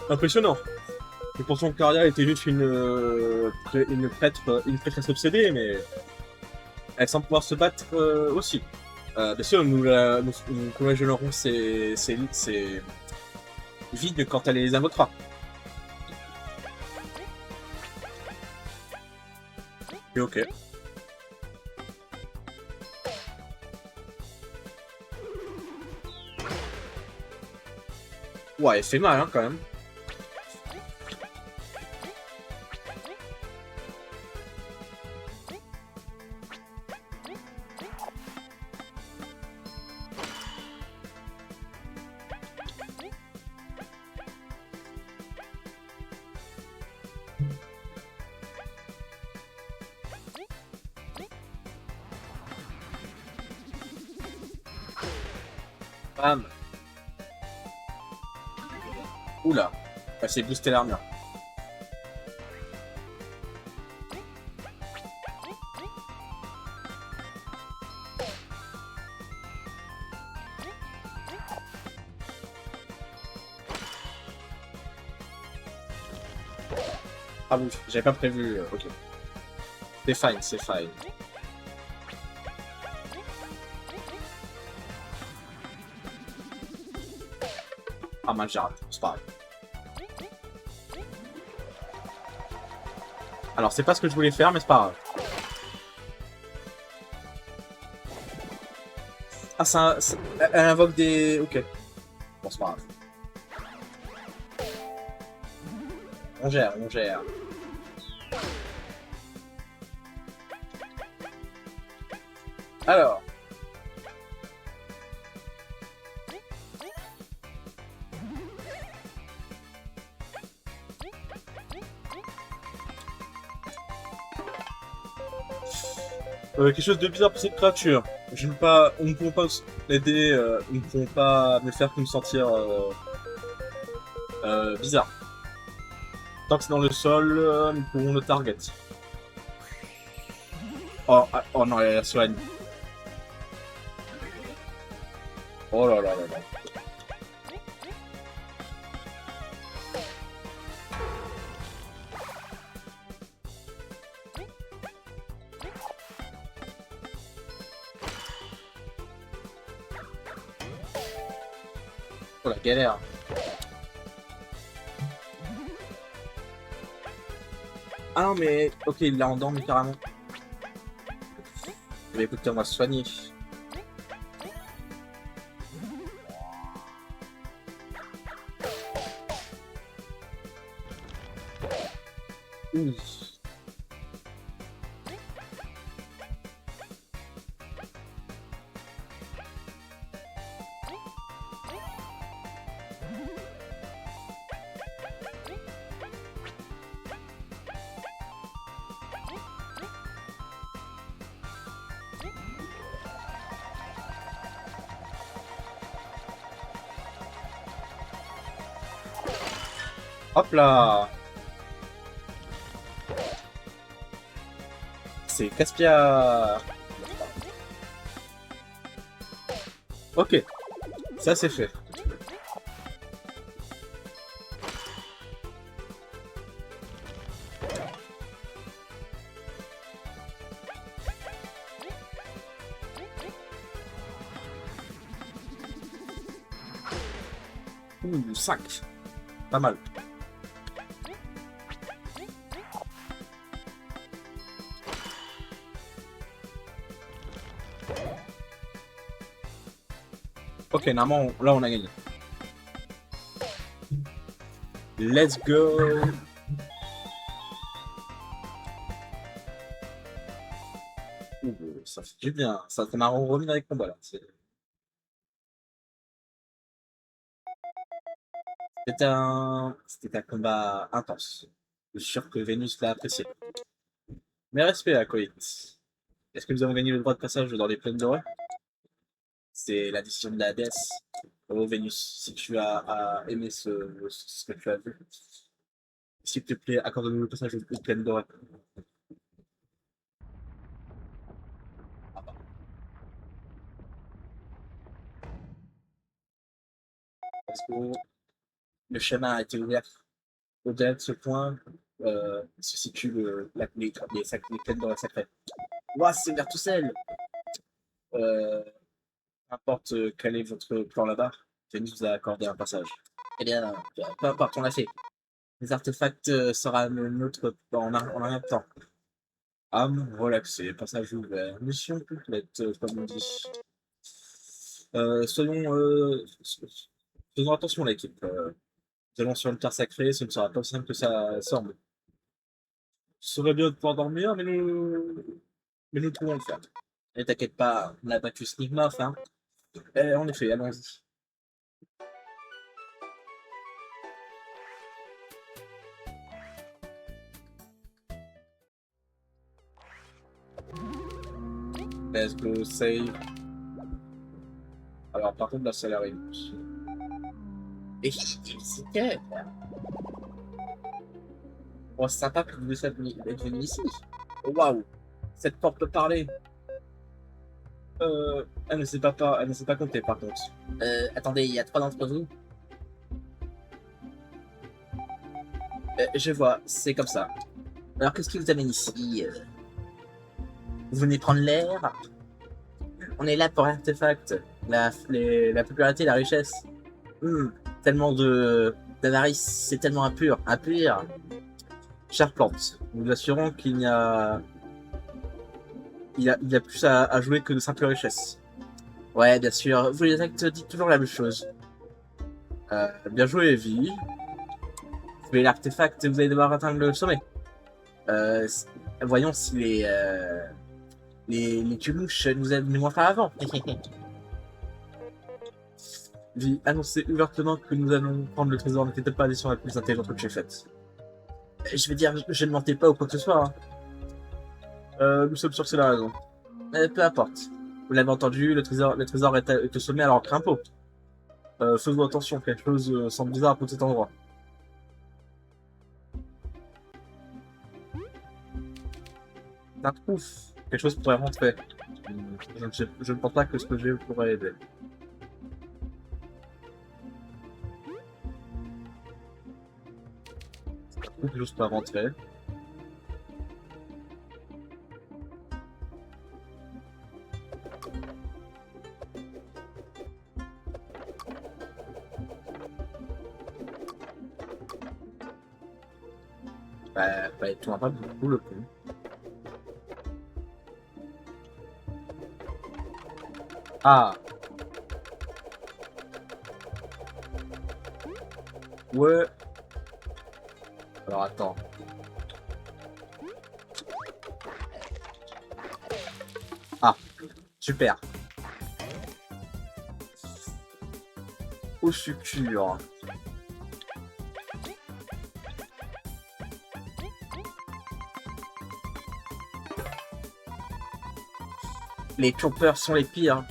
Impressionnant. Je pense que Claria était juste une prêtresse obsédée, mais elle semble pouvoir se battre aussi. Bien sûr, nous collégerons ses vides quand elle les invoquera. Et ok. Ouais, elle fait mal hein, quand même. Bam. Oula. Elle s'est boosté l'armure. Ah oui, j'avais pas prévu. Ok. C'est fine, c'est fine. Ah mal, j'ai raté. C'est pas grave. Alors, c'est pas ce que je voulais faire, mais c'est pas grave. Ah, elle invoque des... Ok. Bon, c'est pas grave. On gère, on gère. Alors. Quelque chose de bizarre pour cette créature. Je ne peux pas, on ne pourra pas l'aider, nous ne pourrons pas me faire que me sentir bizarre. Tant que c'est dans le sol, nous pourrons le target. Oh, oh non, elle soigne. Oh là là là là. Oh la galère. Ah non mais, ok, il l'a endormi carrément. Mais écoutez, on va se soigner. Ouh. Hop là. C'est Caspia. Ok, ça c'est fait. Ouh, 5. Pas mal. Ok, normalement, là on a gagné. Let's go. Ouh, ça fait du bien. Ça m'a remis dans les combats là. C'était un combat intense. Je suis sûr que Vénus l'a apprécié. Mes respects à Koït. Est-ce que nous avons gagné le droit de passage dans les plaines dorées? C'est la décision de la déesse. Oh Vénus, si tu as aimé ce que tu as vu, s'il te plaît, accorde-nous le passage aux plaines dorées. Parce que le chemin a été ouvert. Au-delà de ce point, se situe les clés dans la sacrée. Ouah, c'est vers tout seul. Euh, N'importe quel est votre plan là-bas, Denis vous a accordé un passage. Eh bien, peu importe, on l'a fait. Les artefacts sera le nôtre en un temps. Âme relaxée, passage ouvert, mission complète, comme on dit. Soyons, faisons attention l'équipe. Nous allons sur une terre sacrée, ce ne sera pas aussi simple que ça semble. Ce serait bien de pouvoir dormir, mais nous pouvons le faire. Ne t'inquiète pas, on a battu Snigmoth, hein. En effet, allons-y. Let's go save. Alors, par contre, là, ça a l'air énorme. Et c'était. Oh, c'est sympa que vous êtes venu ici. Oh, waouh, cette porte peut parler. Elle ne sait pas compter, par contre. Attendez, il y a 3 d'entre vous. Je vois, c'est comme ça. Alors, qu'est-ce qui vous amène ici? Vous venez prendre l'air? On est là pour l'artefact, la popularité, la richesse. Tellement d'avarice, c'est tellement impur, impur. Chère plante, nous vous assurons qu'il n'y a... Il y a plus à jouer que de simples richesses. Ouais, bien sûr, vous les actes dites toujours la même chose. Bien joué, Evie. Vous voulez l'artefact, vous allez devoir atteindre le sommet. Voyons si les tumouches nous aident moins faire avant. Vie, annoncer ouvertement que nous allons prendre le trésor n'était peut-être pas la décision la plus intelligente que j'ai faite. Je veux dire, je ne mentais pas ou quoi que ce soit. Hein. Nous sommes sûrs que c'est la raison. Peu importe. Vous l'avez entendu, le trésor est au sommet, alors crains pas. Faisons attention, quelque chose semble bizarre à cet endroit. Un trou, quelque chose pourrait rentrer. Je ne pense pas que ce que j'ai pourrait aider. Quelque chose pourrait rentrer. Bah, il tourne pas beaucoup le pont. Ah. Ouais. Alors attends. Ah. Super. Au sucure. Les choppers sont les pires.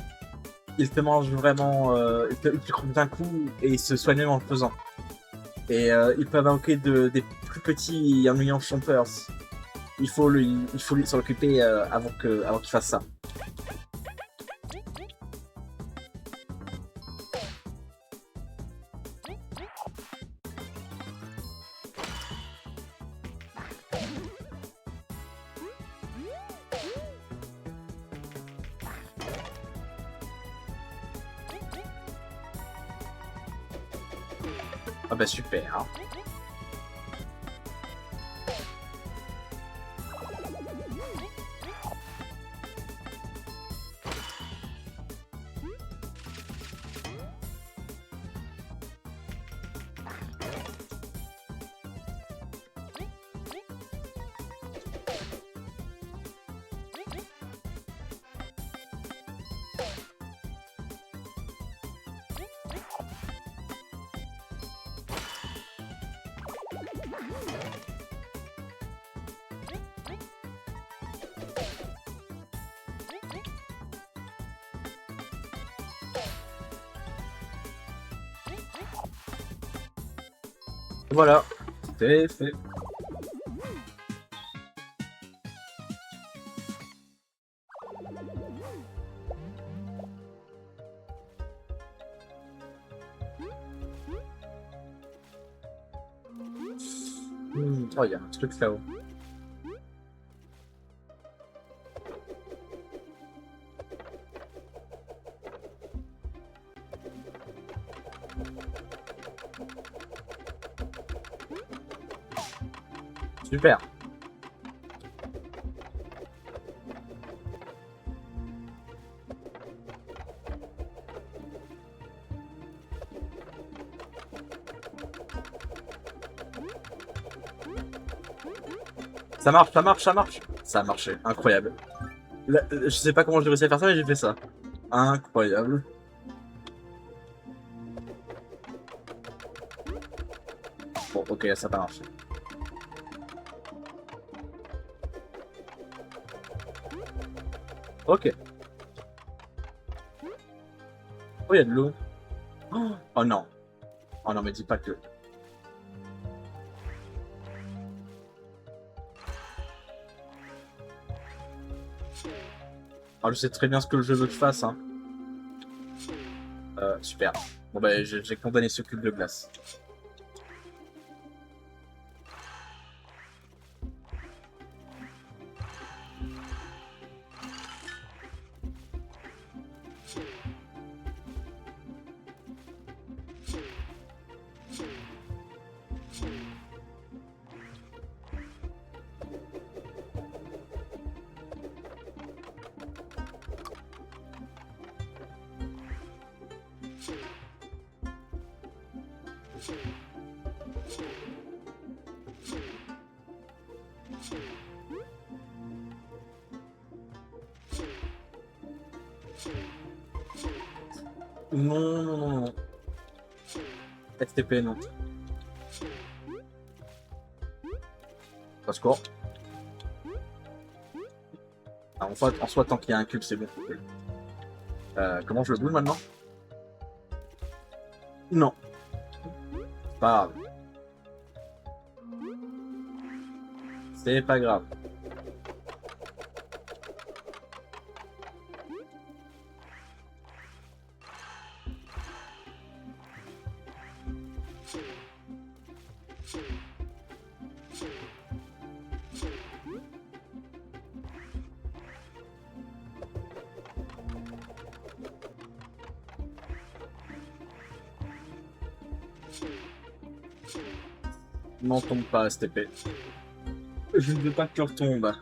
Ils te mangent vraiment. Ils te croquent d'un coup et ils se soignent en le faisant. Et ils peuvent invoquer des plus petits et ennuyants choppers. Il faut lui s'en occuper avant qu'il fasse ça. Ah bah super. Hein. Voilà, c'est fait. Oh, il y a un truc là-haut. Super. Ça marche, ça marche, ça marche. Ça a marché, incroyable. Là, je sais pas comment j'ai réussi à faire ça, mais j'ai fait ça. Incroyable. Bon, ok, ça a pas marché. Ok. Oh, il y a de l'eau. Oh non. Oh non, mais dis pas que... Oh, je sais très bien ce que je veux que je fasse, hein. Super. Bon, bah, j'ai condamné ce cube de glace. Non, non, non, non. STP, non. Au secours. Ah, en soi, tant qu'il y a un cube, c'est bon. Comment je le boule maintenant? Non. Pas grave. C'est pas grave. N'en tombe pas, STP. Je ne veux pas que tu retombes.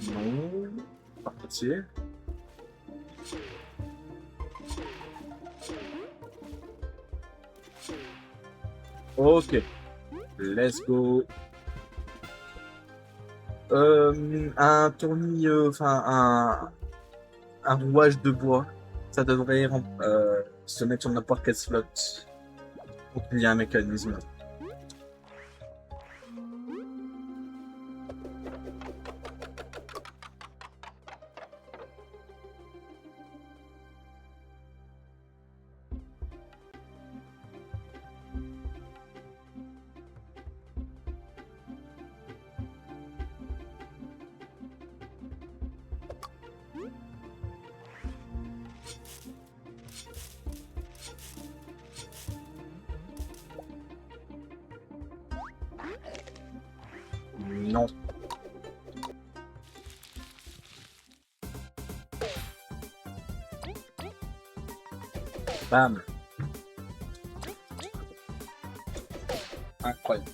Non. Par pitié. Ok. Let's go. Un tournis, un rouage de bois, ça devrait se mettre sur n'importe quel slot. Donc il y a un mécanisme. Non. Bam. Incroyable.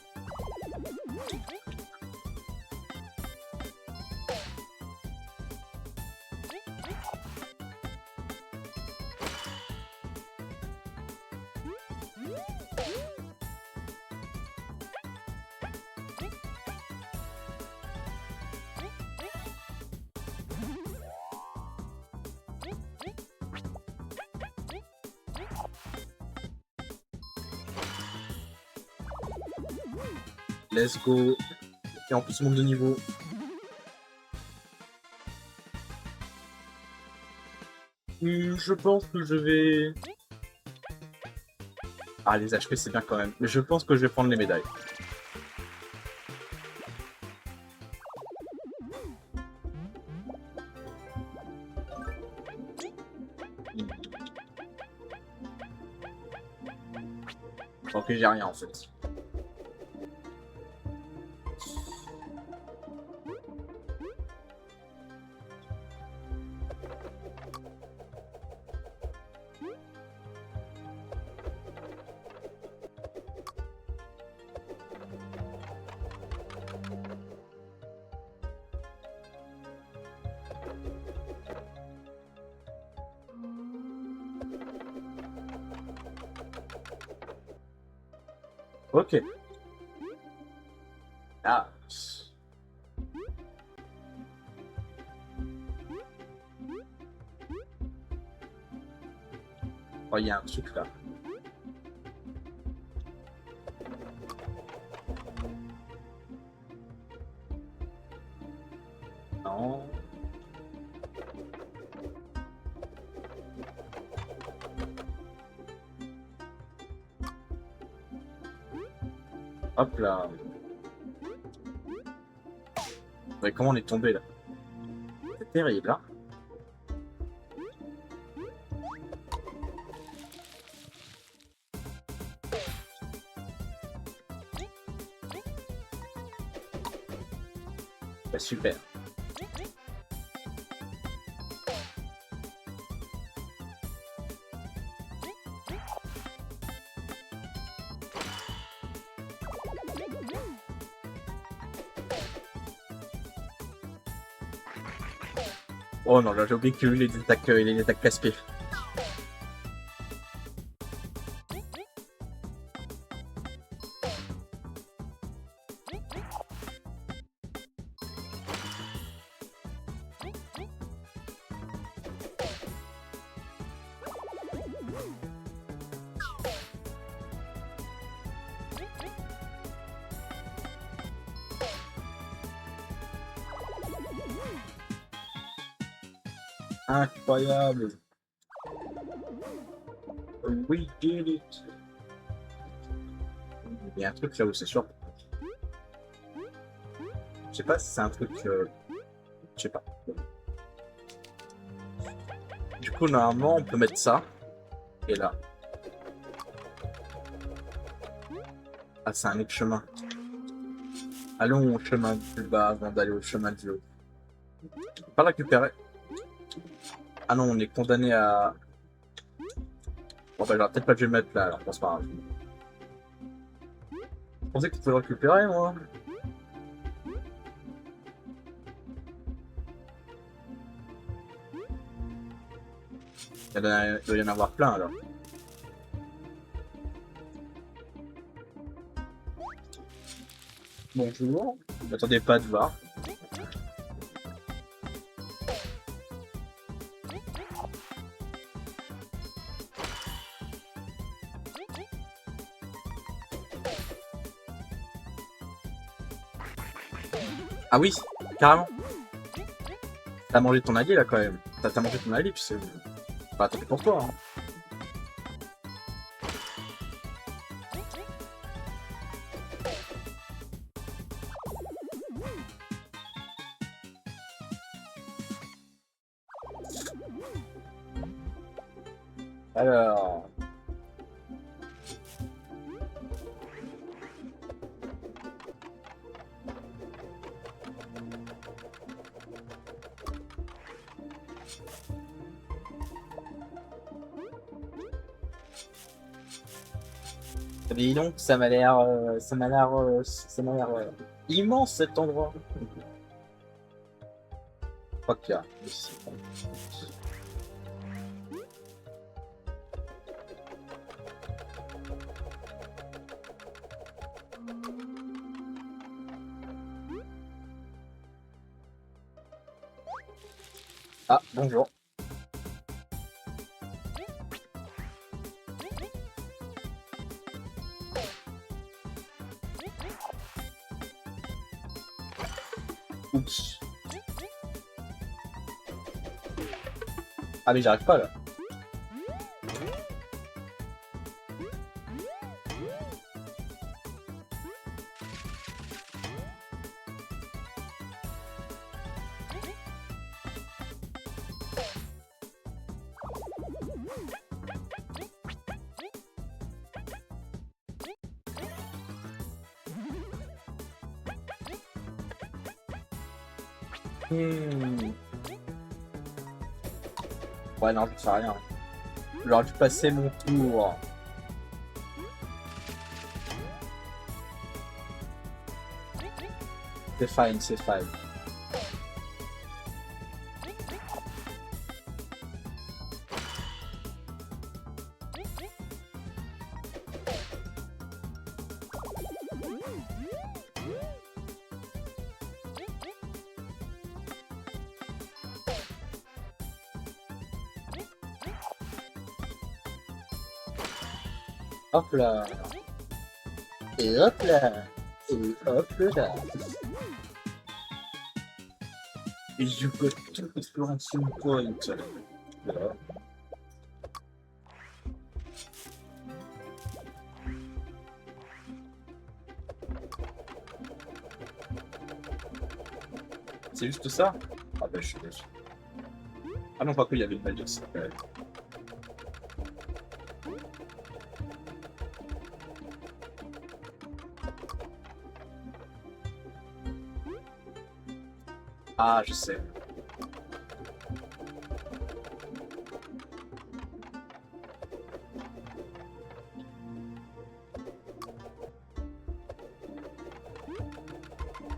Let's go. Et en plus, monte de niveau. Je pense que je vais... Ah, les HP, c'est bien quand même. Mais je pense que je vais prendre les médailles. que j'ai rien en fait. Ok. Ah. Oh, il y a un truc là. Non. Hop là. Mais comment on est tombé là? C'est terrible, hein? Bah, super. Oh non, là j'ai oublié qu'il y a eu les attaques casse-pieds. Incroyable. We did it. Il y a un truc là où c'est sûr. Je sais pas si c'est un truc. Je sais pas. Du coup, normalement, on peut mettre ça. Et là. Ah, c'est un autre chemin. Allons au chemin du bas avant d'aller au chemin du haut. On peut pas le récupérer. Ah non, on est condamné à. Bon, bah, j'aurais peut-être pas dû le mettre là, alors c'est pas grave. Je pensais que tu pouvais le récupérer, moi. Il doit y en avoir plein alors. Bonjour. Je m'attendais pas à te voir. Ah oui, carrément. T'as mangé ton allié là quand même. T'as mangé ton allié, puis c'est. Bah, tant pis pour toi. Hein. Alors. Dis donc, ça m'a l'air immense cet endroit. Je crois qu'il y a ici. Ah, bonjour. Oups. Ah mais j'arrive pas là. Hmm. Ouais, non, je sais rien. J'aurais dû passer mon tour. C'est fine, c'est fine. Hop là. Et hop là. Et hop là. Et je got tout exploration point. Voilà. C'est juste ça? Ah bah je suis déçu. Ah non, pas qu'il y avait une balle de ça. Ah, je sais.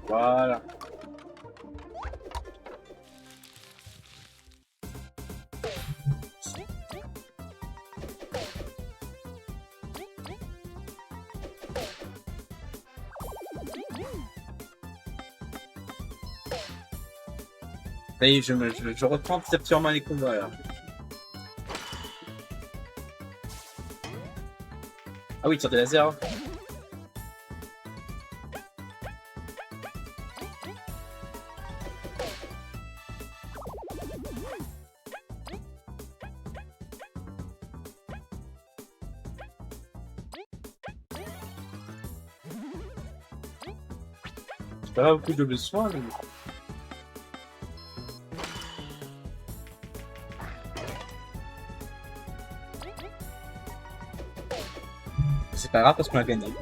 Voilà. Ça y est, je reprends petit à petit en main les combats là. Ah oui, tire des lasers. Hein. J'ai pas beaucoup de besoin, mais... C'est pas grave parce qu'on a gagné.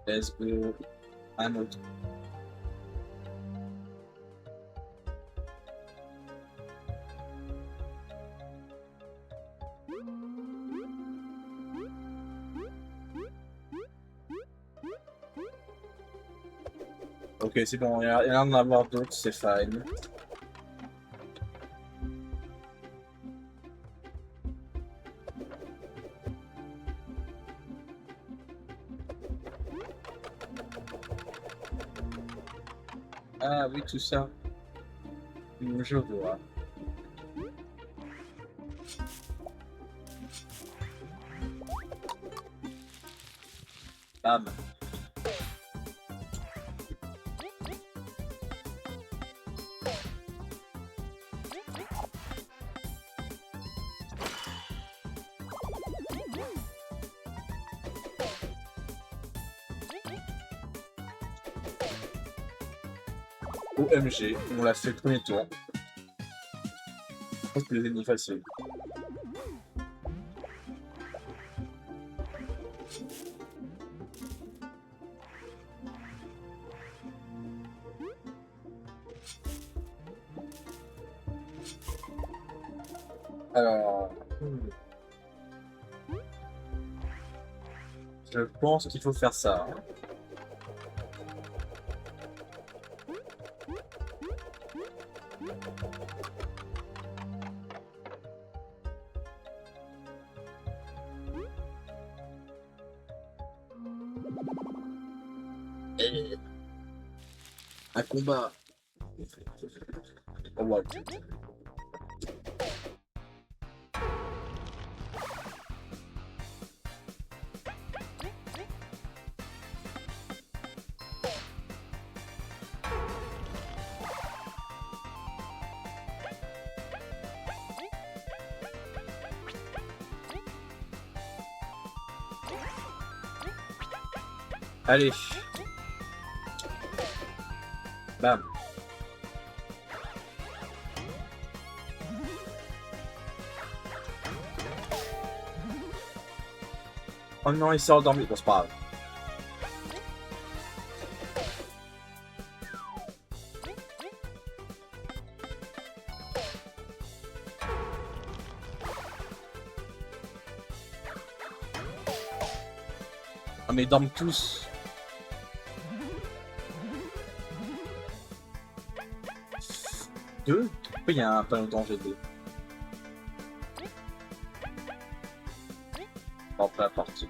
Let's go. Un autre. Ok, c'est bon, il y a l'air d'en avoir d'autres, c'est fine. Ah oui, tout ça. Je vois. Bam. OMG, on l'a fait le premier tour. Je pense que les ennemis faciles. Alors... Je pense qu'il faut faire ça. Un combat. Oh, wow. Allez. Bam. Oh non, il s'est endormi. Bon, c'est pas grave. Oh, mais ils dorment tous. Deux? Pourquoi il y a un panneau de danger 2? Bon, peu importe.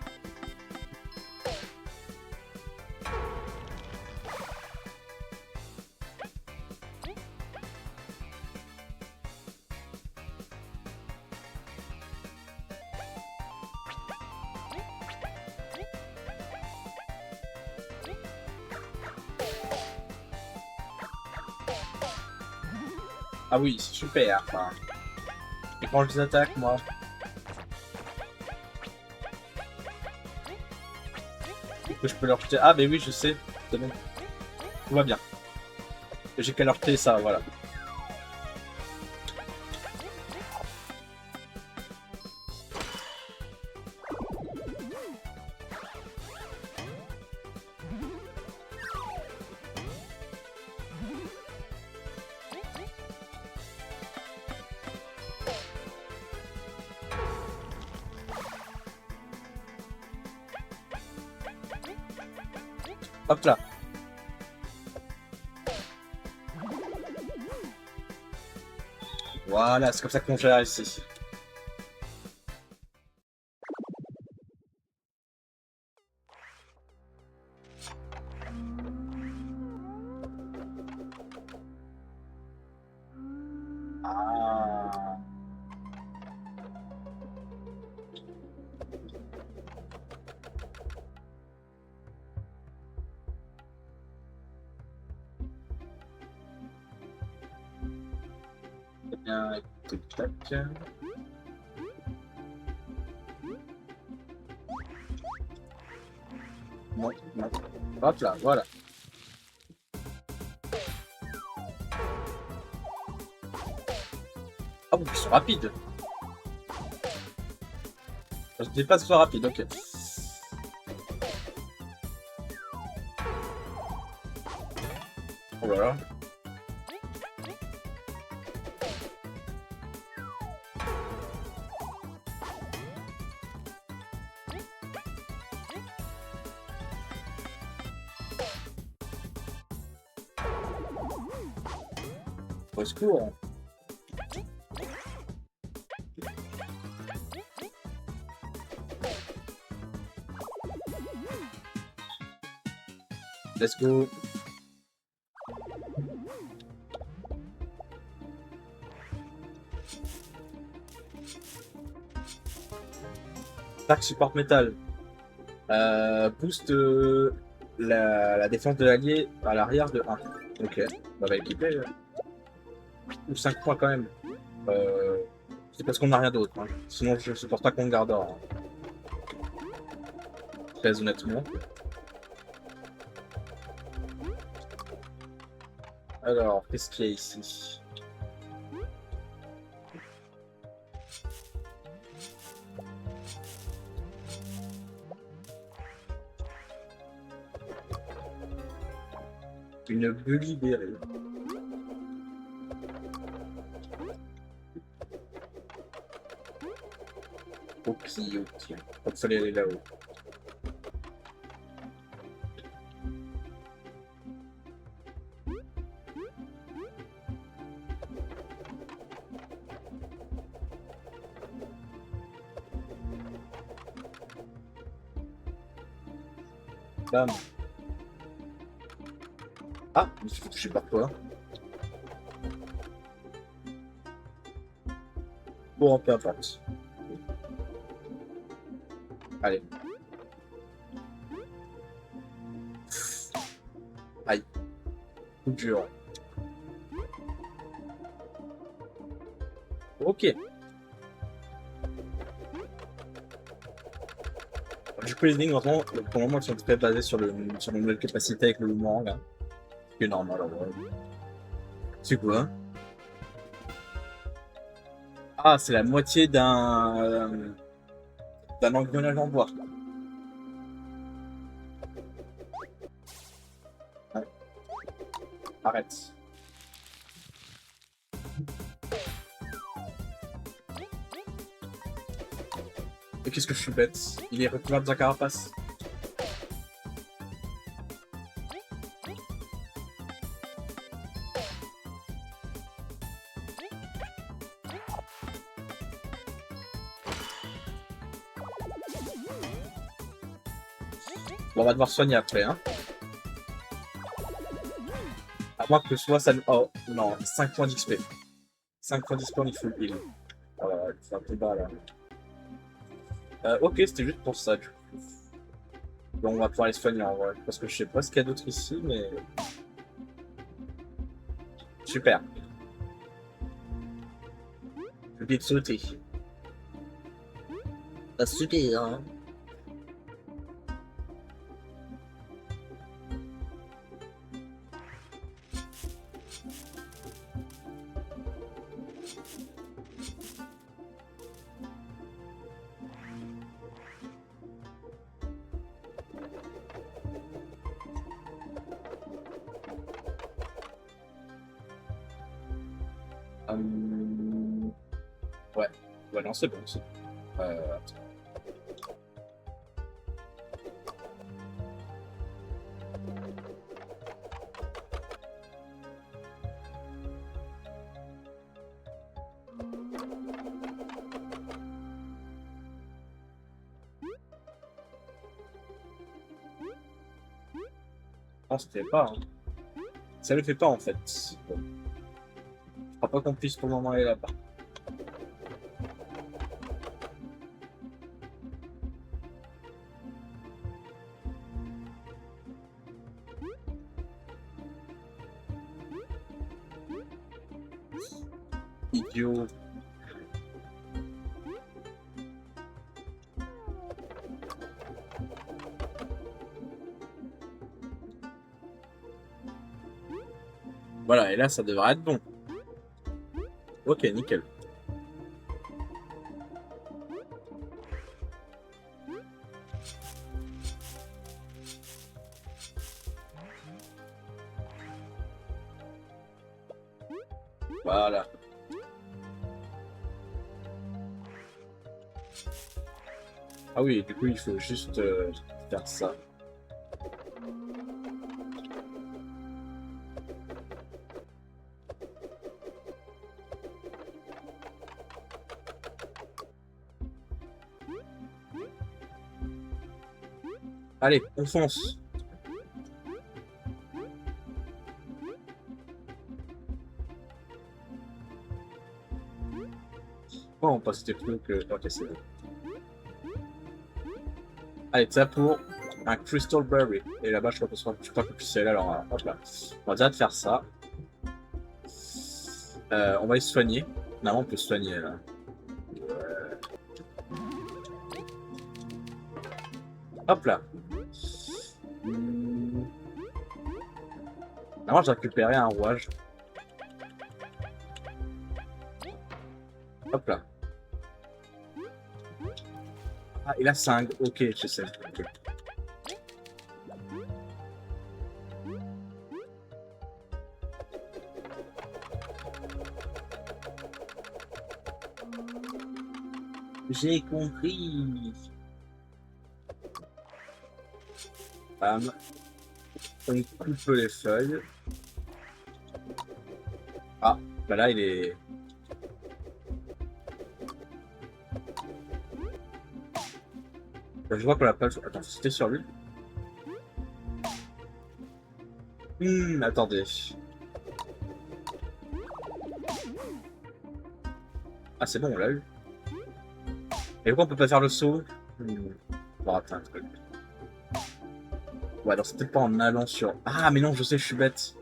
Ah oui, c'est super. Enfin. Et quand je les attaque, moi. Que je peux leur jeter. Ah, mais oui, je sais. C'est bon. Tout va bien. J'ai qu'à leur jeter ça, voilà. Hop là. Voilà, c'est comme ça qu'on gère ici. Ah. Eh bien, écoutez, tac. Non, non. Hop là, voilà. Ah bon, ils sont rapides. Je dis pas que ce soit rapide, ok. Oh là là. Au secours. Let's go. Attaque support métal. Boost la défense de l'allié à l'arrière de 1. Ok, on va équiper. Ou 5 points quand même. C'est parce qu'on n'a rien d'autre. Hein. Sinon, je supporte pas qu'on le garde or. Très honnêtement. Alors, qu'est-ce qu'il y a ici? Une bulle libérée. Ok, ok. Il fallait aller là-haut. Bam. Ah, je me suis fait toucher par quoi? Bon, peu importe. Allez. Aïe. Coup dur. Ok. Du coup, les énigmes, vraiment, pour le moment, elles sont très basées sur la nouvelle capacité avec le boomerang. Hein. C'est normal, alors. C'est quoi? Ah, c'est la moitié d'un engrenage en bois. Arrête. Et qu'est-ce que je suis bête? Il est recouvert de sa carapace. Bon, on va devoir soigner après, hein. À moins que ce soit ça... Oh, non, 5 points d'XP. 5 points d'XP, on y full heal. Voilà, c'est un peu bas, là. Ok, c'était juste pour ça, du coup. Bon, on va pouvoir les soigner, en vrai. Parce que je sais pas ce qu'il y a d'autre ici, mais... Super. Je vais te sauter. Ah, super, hein. Ouais. Ouais, non, c'est bon, c'est bon. Attends. Non, c'était pas, hein. Ça le fait pas, en fait. Bon. Je crois pas qu'on puisse pour le moment aller là-bas. Idiot. Voilà, et là, ça devrait être bon. Ok, nickel. Voilà. Ah oui, du coup, il faut juste faire ça. Allez, on fonce. Oh, on passe des trucs. Ok, c'est bon. Allez, ça pour un Crystal Berry. Et là-bas, je crois que puisse y aller. Alors, hop là. On va déjà faire ça. On va les soigner. Non, on peut se soigner là. Hop là. Normalement, j'ai récupéré un rouage. Hop là. Ah, et là, c'est un... Ok, je sais. Okay. J'ai compris. Bam. On coupe les feuilles. Ah, bah là, il est... Je vois qu'on l'a pas... Attends, c'était sur lui. Attendez. Ah, c'est bon, on l'a eu. Et pourquoi on peut pas faire le saut? Bon, attends, un truc. Ouais, alors c'est peut-être pas en allant sur... Ah, mais non, je sais, je suis bête.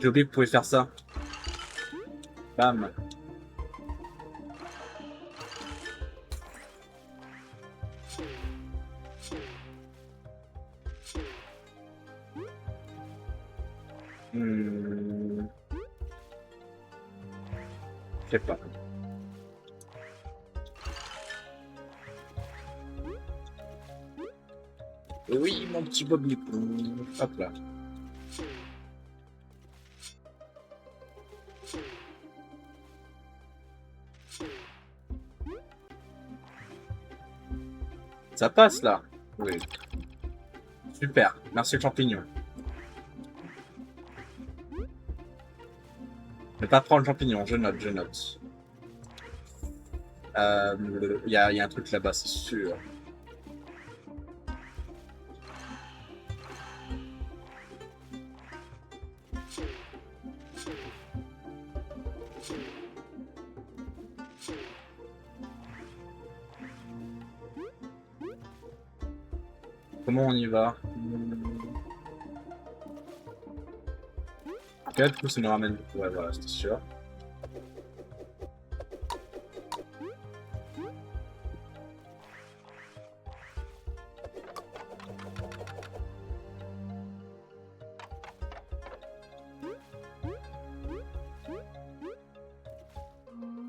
J'ai oublié que vous pouvez faire ça. Bam. Je sais pas. Oui, mon petit Bobby. Hop là. Ça passe là. Oui. Super. Merci le champignon. Je vais pas prendre le champignon, je note, je note. Il y a un truc là-bas, c'est sûr. Comment on y va? Ok, du coup, ça nous ramène. Ouais, voilà, c'était sûr.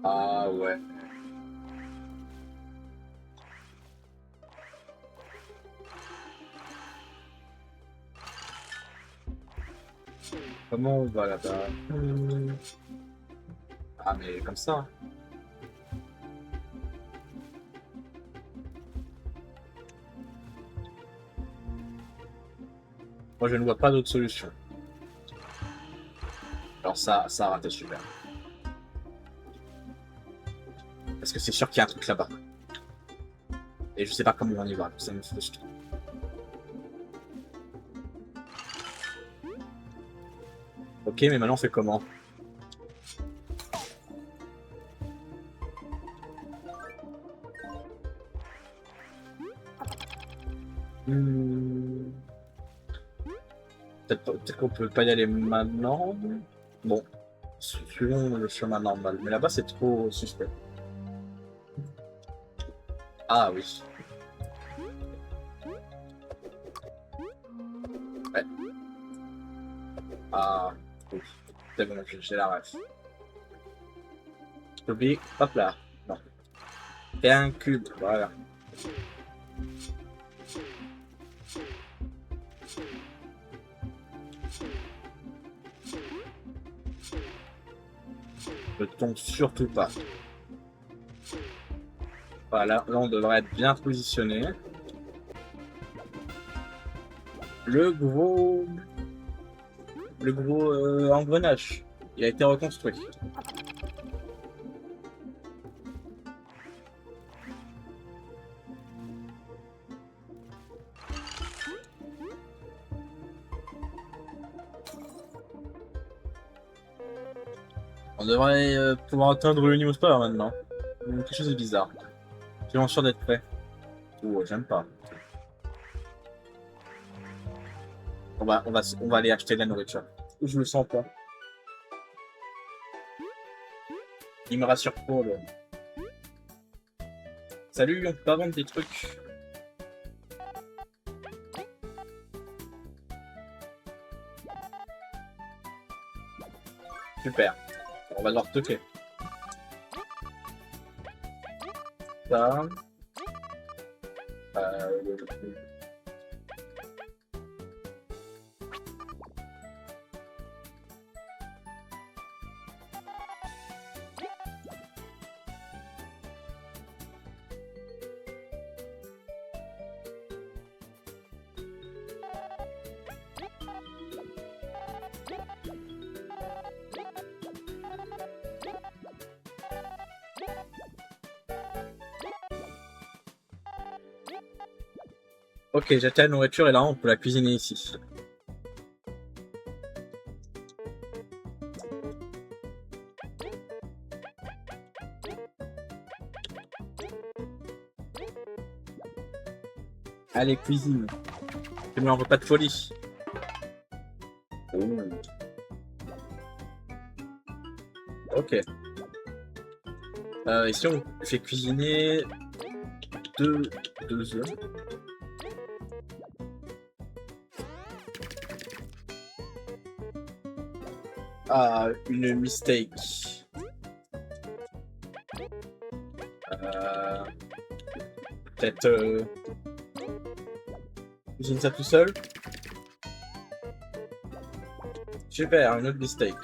Ah ouais. Comment on va là-bas? Ah mais comme ça. Moi je ne vois pas d'autre solution. Alors ça a raté super. Parce que c'est sûr qu'il y a un truc là-bas. Et je sais pas comment on y va, ça me frustre. Ok, mais maintenant on fait comment? Peut-être qu'on peut pas y aller maintenant. Bon, suivons le chemin normal. Mais là-bas c'est trop suspect. Ah oui. Ouais. Ah, oui. C'est bon, j'ai la ref. J'oublie, hop là. Non. Et un cube, voilà. Ne tombe surtout pas. Voilà, là on devrait être bien positionné. Le gros engrenage, il a été reconstruit. On devrait pouvoir atteindre le niveau Power maintenant. Quelque chose de bizarre. Je suis sûr d'être prêt. Oh, j'aime pas. On va aller acheter de la nourriture. Je le sens pas. Il me rassure trop là. Salut, on peut pas vendre des trucs. Super. On va devoir toquer. Ça. Ok, j'ai acheté la nourriture et là on peut la cuisiner ici. Allez, cuisine. Fais-moi un repas de folie. Oh. Ok. Ici on fait cuisiner deux œufs. Ah, une mistake. Peut-être cuisine ça tout seul. Super, une autre mistake.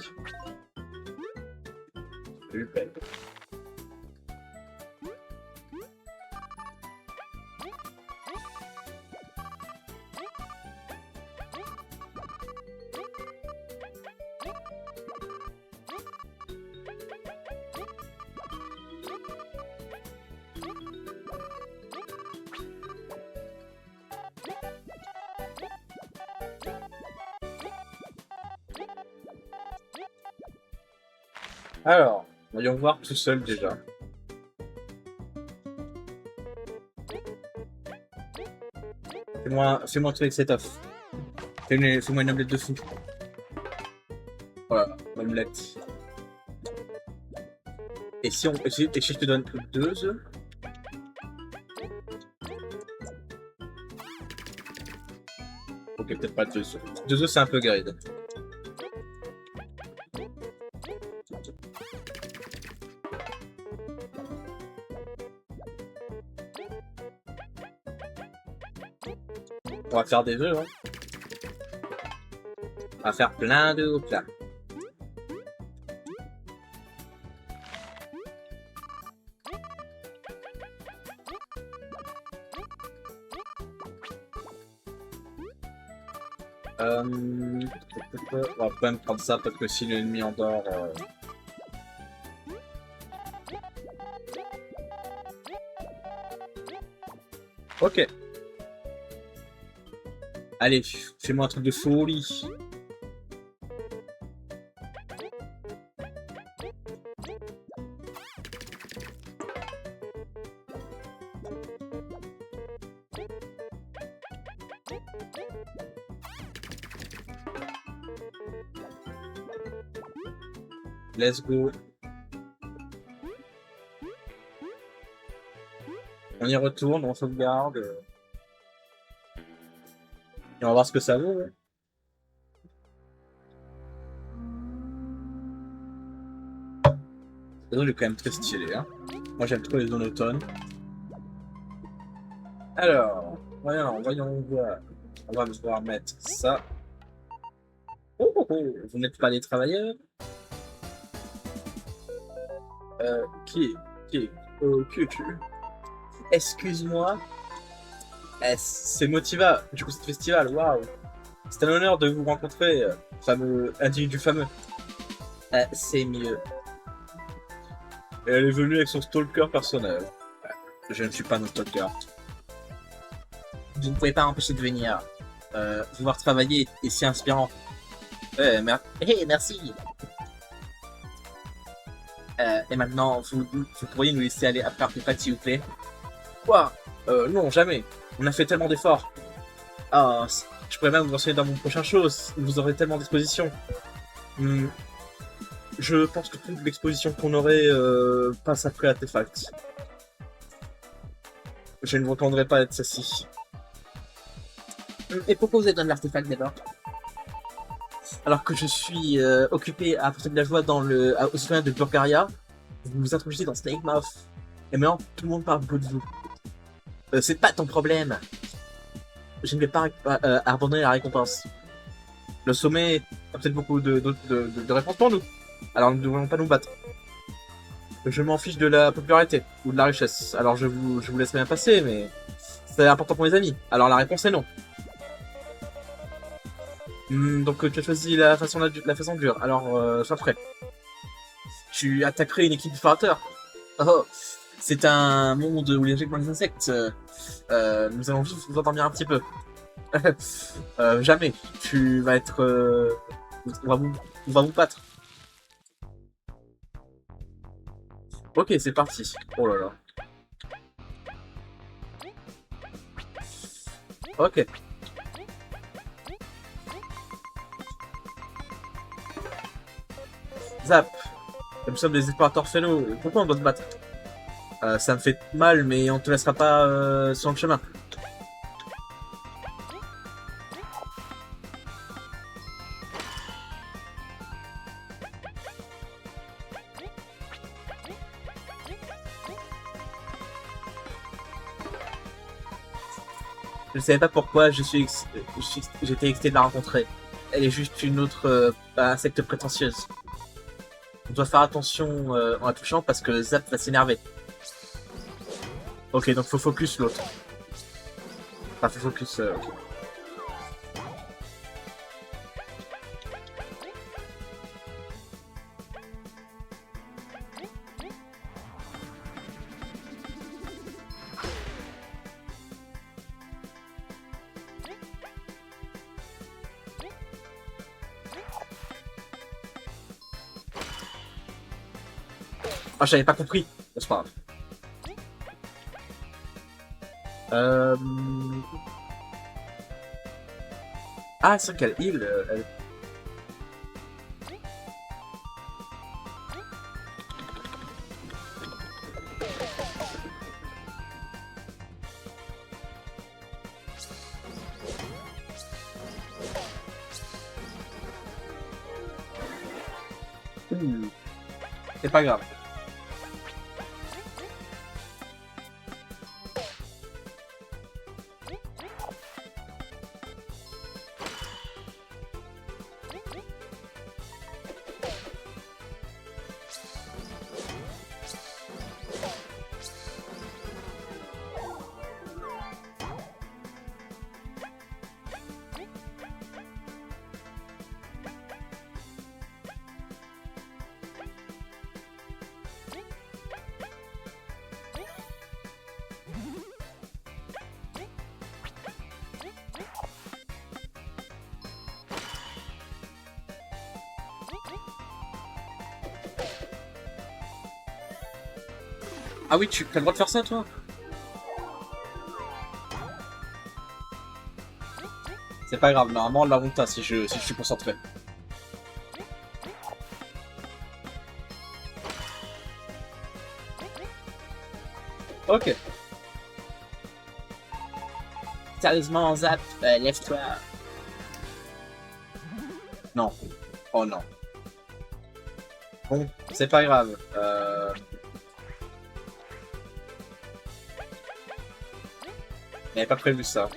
Alors, voyons voir tout seul déjà. Fais-moi un truc set off. Fais-moi une omelette de fou. Voilà, omelette. Et si je te donne 2 œufs? Ok, peut-être pas 2 œufs. 2 œufs, c'est un peu grade. On va faire des œufs, hein. On va faire plein d'œufs au plat. On va quand même prendre ça parce que si l'ennemi endort... Ok. Allez, fais-moi un truc de folie. Let's go. On y retourne, on sauvegarde. Et on va voir ce que ça vaut. Ouais. La zone est quand même très stylée. Hein. Moi j'aime trop les zones automne. Alors, voyons voir. On va devoir mettre ça. Oh, oh, oh. Vous n'êtes pas les travailleurs? Qui es-tu? Excuse-moi. C'est Motiva, du coup, cet festival, waouh! C'est un honneur de vous rencontrer, fameux individu fameux. C'est mieux. Et elle est venue avec son stalker personnel. Je ne suis pas notre stalker. Vous ne pouvez pas empêcher de venir. Vous voir travailler est si inspirant. Merci. Et maintenant, vous pourriez nous laisser aller après Artefact, s'il vous plaît? Quoi? Non, jamais. On a fait tellement d'efforts. Ah, je pourrais même vous enseigner dans mon prochain show. Vous aurez tellement d'expositions. Je pense que toute l'exposition qu'on aurait passe après Artefact. Je ne vous entendrai pas être celle-ci. Et pourquoi vous avez donné l'artefact d'abord? Alors que je suis occupé à porter de la joie au soutien de Burgaria, vous vous introduisez dans Snake Mouth. Et maintenant, tout le monde parle beaucoup de vous. C'est pas ton problème. Je ne vais pas abandonner la récompense. Le sommet a peut-être beaucoup de réponses pour nous. Alors nous ne devons pas nous battre. Je m'en fiche de la popularité ou de la richesse. Alors je vous laisserai bien passer, mais c'est important pour mes amis. Alors la réponse est non. Donc tu as choisi la façon dure. Alors sois prêt. Tu attaquerais une équipe d'explorateurs. Oh, c'est un monde où les gens mangent des insectes. Nous allons juste vous endormir un petit peu. Jamais. Tu vas être... on va vous battre. Ok, c'est parti. Oh là là. Ok. Zap. Nous sommes des explorateurs fellow. Pourquoi on doit se battre? Ça me fait mal, mais on te laissera pas sur le chemin. Je ne savais pas pourquoi j'étais excité de la rencontrer. Elle est juste une autre insecte prétentieuse. On doit faire attention en la touchant parce que Zap va s'énerver. Ok, donc faut focus l'autre. Enfin, faut focus... okay. Ah, j'avais pas compris. Bon, c'est pas grave. Ah, c'est vrai qu'elle heal. C'est pas grave. Ah oui, tu as le droit de faire ça, toi? C'est pas grave, normalement on la monta si je suis concentré. Ok. Sérieusement, Zap, lève-toi. Non. Oh non. Bon, c'est pas grave. J'avais pas prévu ça.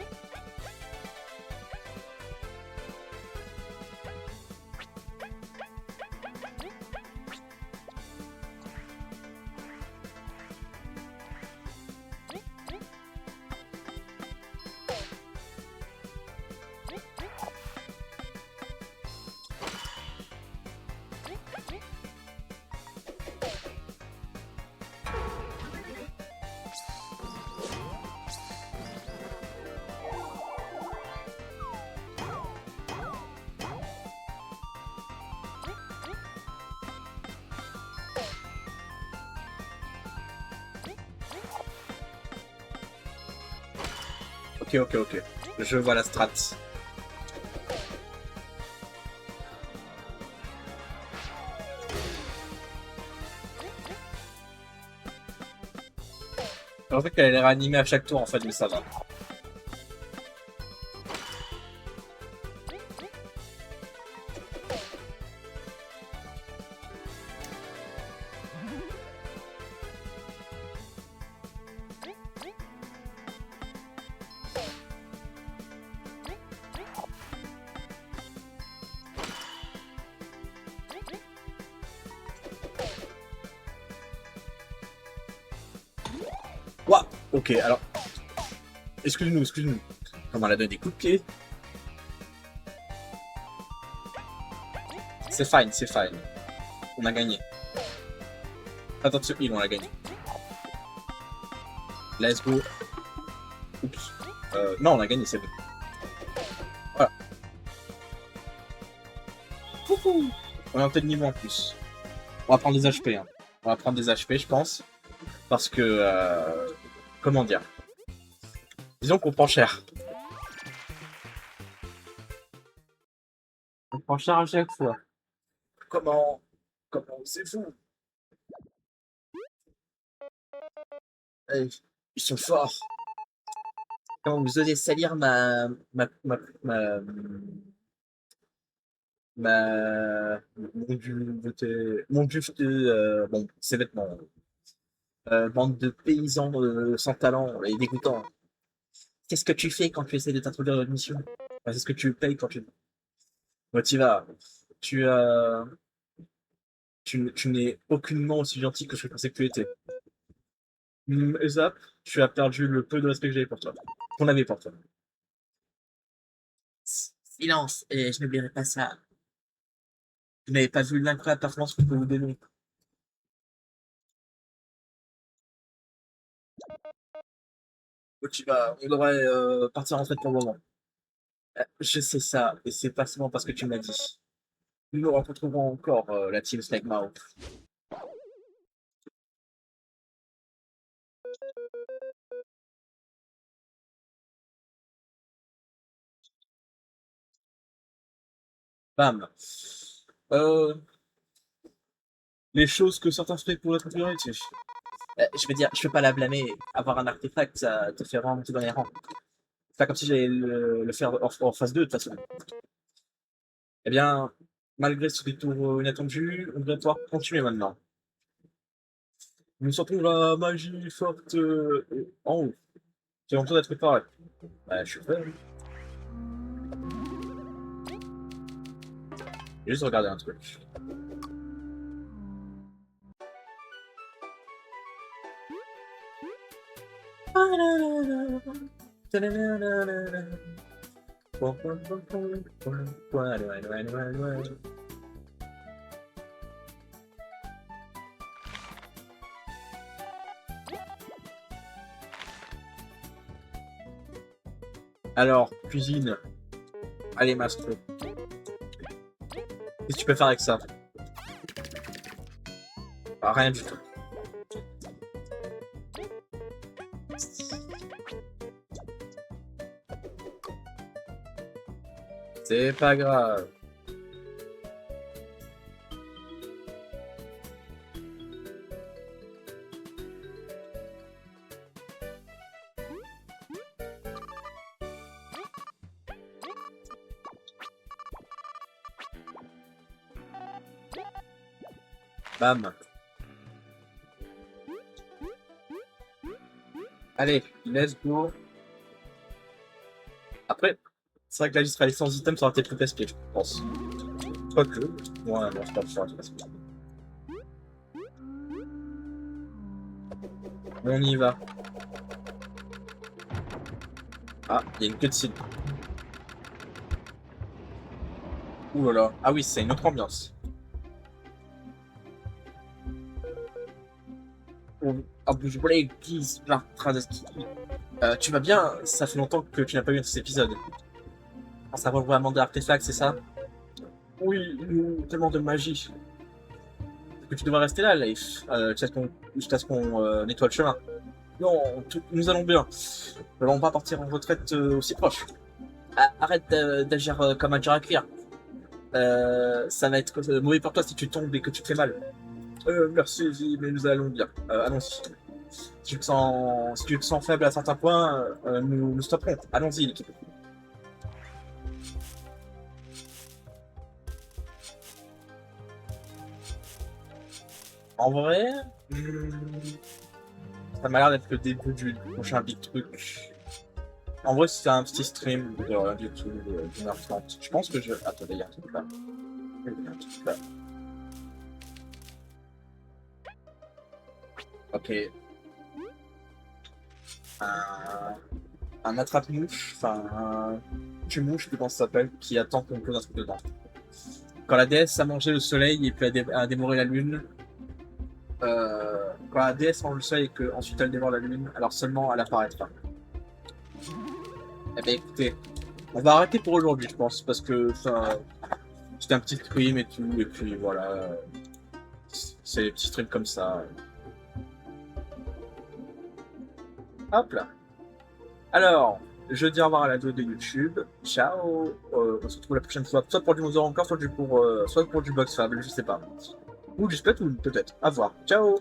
Ok. Je vois la strat. En fait qu'elle allait réanimer à chaque tour en fait, mais ça va. Ouah. Ok, alors. Excuse-nous. Comment elle a donné des coups de pied? C'est fine. On a gagné. Attention, on a gagné. Let's go. Oups. Non, on a gagné, c'est bon. Voilà. Coucou. On est en tel niveau en plus. On va prendre des HP. Hein. On va prendre des HP, je pense. Parce que... comment dire? Disons qu'on prend cher. On prend cher à chaque fois. Comment osez-vous? Ils sont forts. Comment vous osez salir mon buffet, bon, ses vêtements. Bande de paysans sans talent et dégoûtants. Qu'est-ce que tu fais quand tu essaies de t'introduire dans une mission? Enfin, c'est ce que tu payes quand tu... Bon, t'y vas. Tu, euh, tu n'es aucunement aussi gentil que je pensais que tu étais. Zap, tu as perdu le peu de respect que j'avais pour toi. Qu'on avait pour toi. Silence, et je n'oublierai pas ça. Vous n'avez pas vu l'incroyable performance que je peux vous donner. Bon, on devrait partir en retraite pour le moment. Je sais ça, et c'est pas seulement parce que tu m'as dit. Nous nous rencontrerons encore la team Snake Mouth. Bam. Euh, les choses que certains feraient pour être priorité. Je veux dire, je peux pas la blâmer. Avoir un artefact, ça te fait remonter dans les rangs. C'est pas comme si j'allais le faire en phase 2 de toute façon. Eh bien, malgré ce détour inattendu, on doit pouvoir continuer maintenant. Nous sortons la magie forte en haut. J'ai besoin d'être préparé. Bah, je suis prêt. J'ai juste regardé un truc. Alors, cuisine. Allez, Mastro. Qu'est-ce que tu peux faire avec ça? Ah, rien du tout. C'est pas grave. Bam. Allez, let's go. Après, c'est vrai que la liste fallait sans item, ça aurait été plus casse-pied, je pense. Quoique. Ouais, non, c'est pas ça, casse-pied. On y va. Ah, il y a une cutscene. Ouh là là. Ah oui, c'est une autre ambiance. Tu vas bien? Ça fait longtemps que tu n'as pas eu cet épisode. Ça va vraiment de l'artefact, c'est ça? Oui, tellement de magie. Que tu devrais rester là, Leif, jusqu'à ce qu'on nettoie le chemin. Non, nous allons bien. Nous n'allons pas partir en retraite aussi proche. Arrête d'agir comme un jar à cuire. Ça va être mauvais pour toi si tu tombes et que tu te fais mal. Merci, mais nous allons bien. Allons-y. Si tu te sens faible à certains points, nous stopperons. Allons-y, l'équipe. En vrai, ça m'a l'air d'être le début du prochain big truc. En vrai, c'est un petit stream de rien du tout, d'1h30. Je pense que je... Attendez, il y a un truc là. Il y a un truc là. Ok. Un attrape-mouche, enfin un tue-mouche, je sais plus comment ça s'appelle, qui attend qu'on pose un truc dedans. Quand la déesse a mangé le soleil et puis a dévoré la lune, quand la déesse mange le soleil et qu'ensuite elle dévore la lune, alors seulement elle apparaîtra. Eh bien écoutez, on va arrêter pour aujourd'hui je pense, parce que c'était un petit stream et tout, et puis voilà, c'est des petits streams comme ça. Hop là. Alors, je dis au revoir à la vidéo de YouTube. Ciao. On se retrouve la prochaine fois, soit pour du Mother encore, soit pour du Box Fable, je sais pas. Ou du Splatoon, peut-être. À voir. Ciao.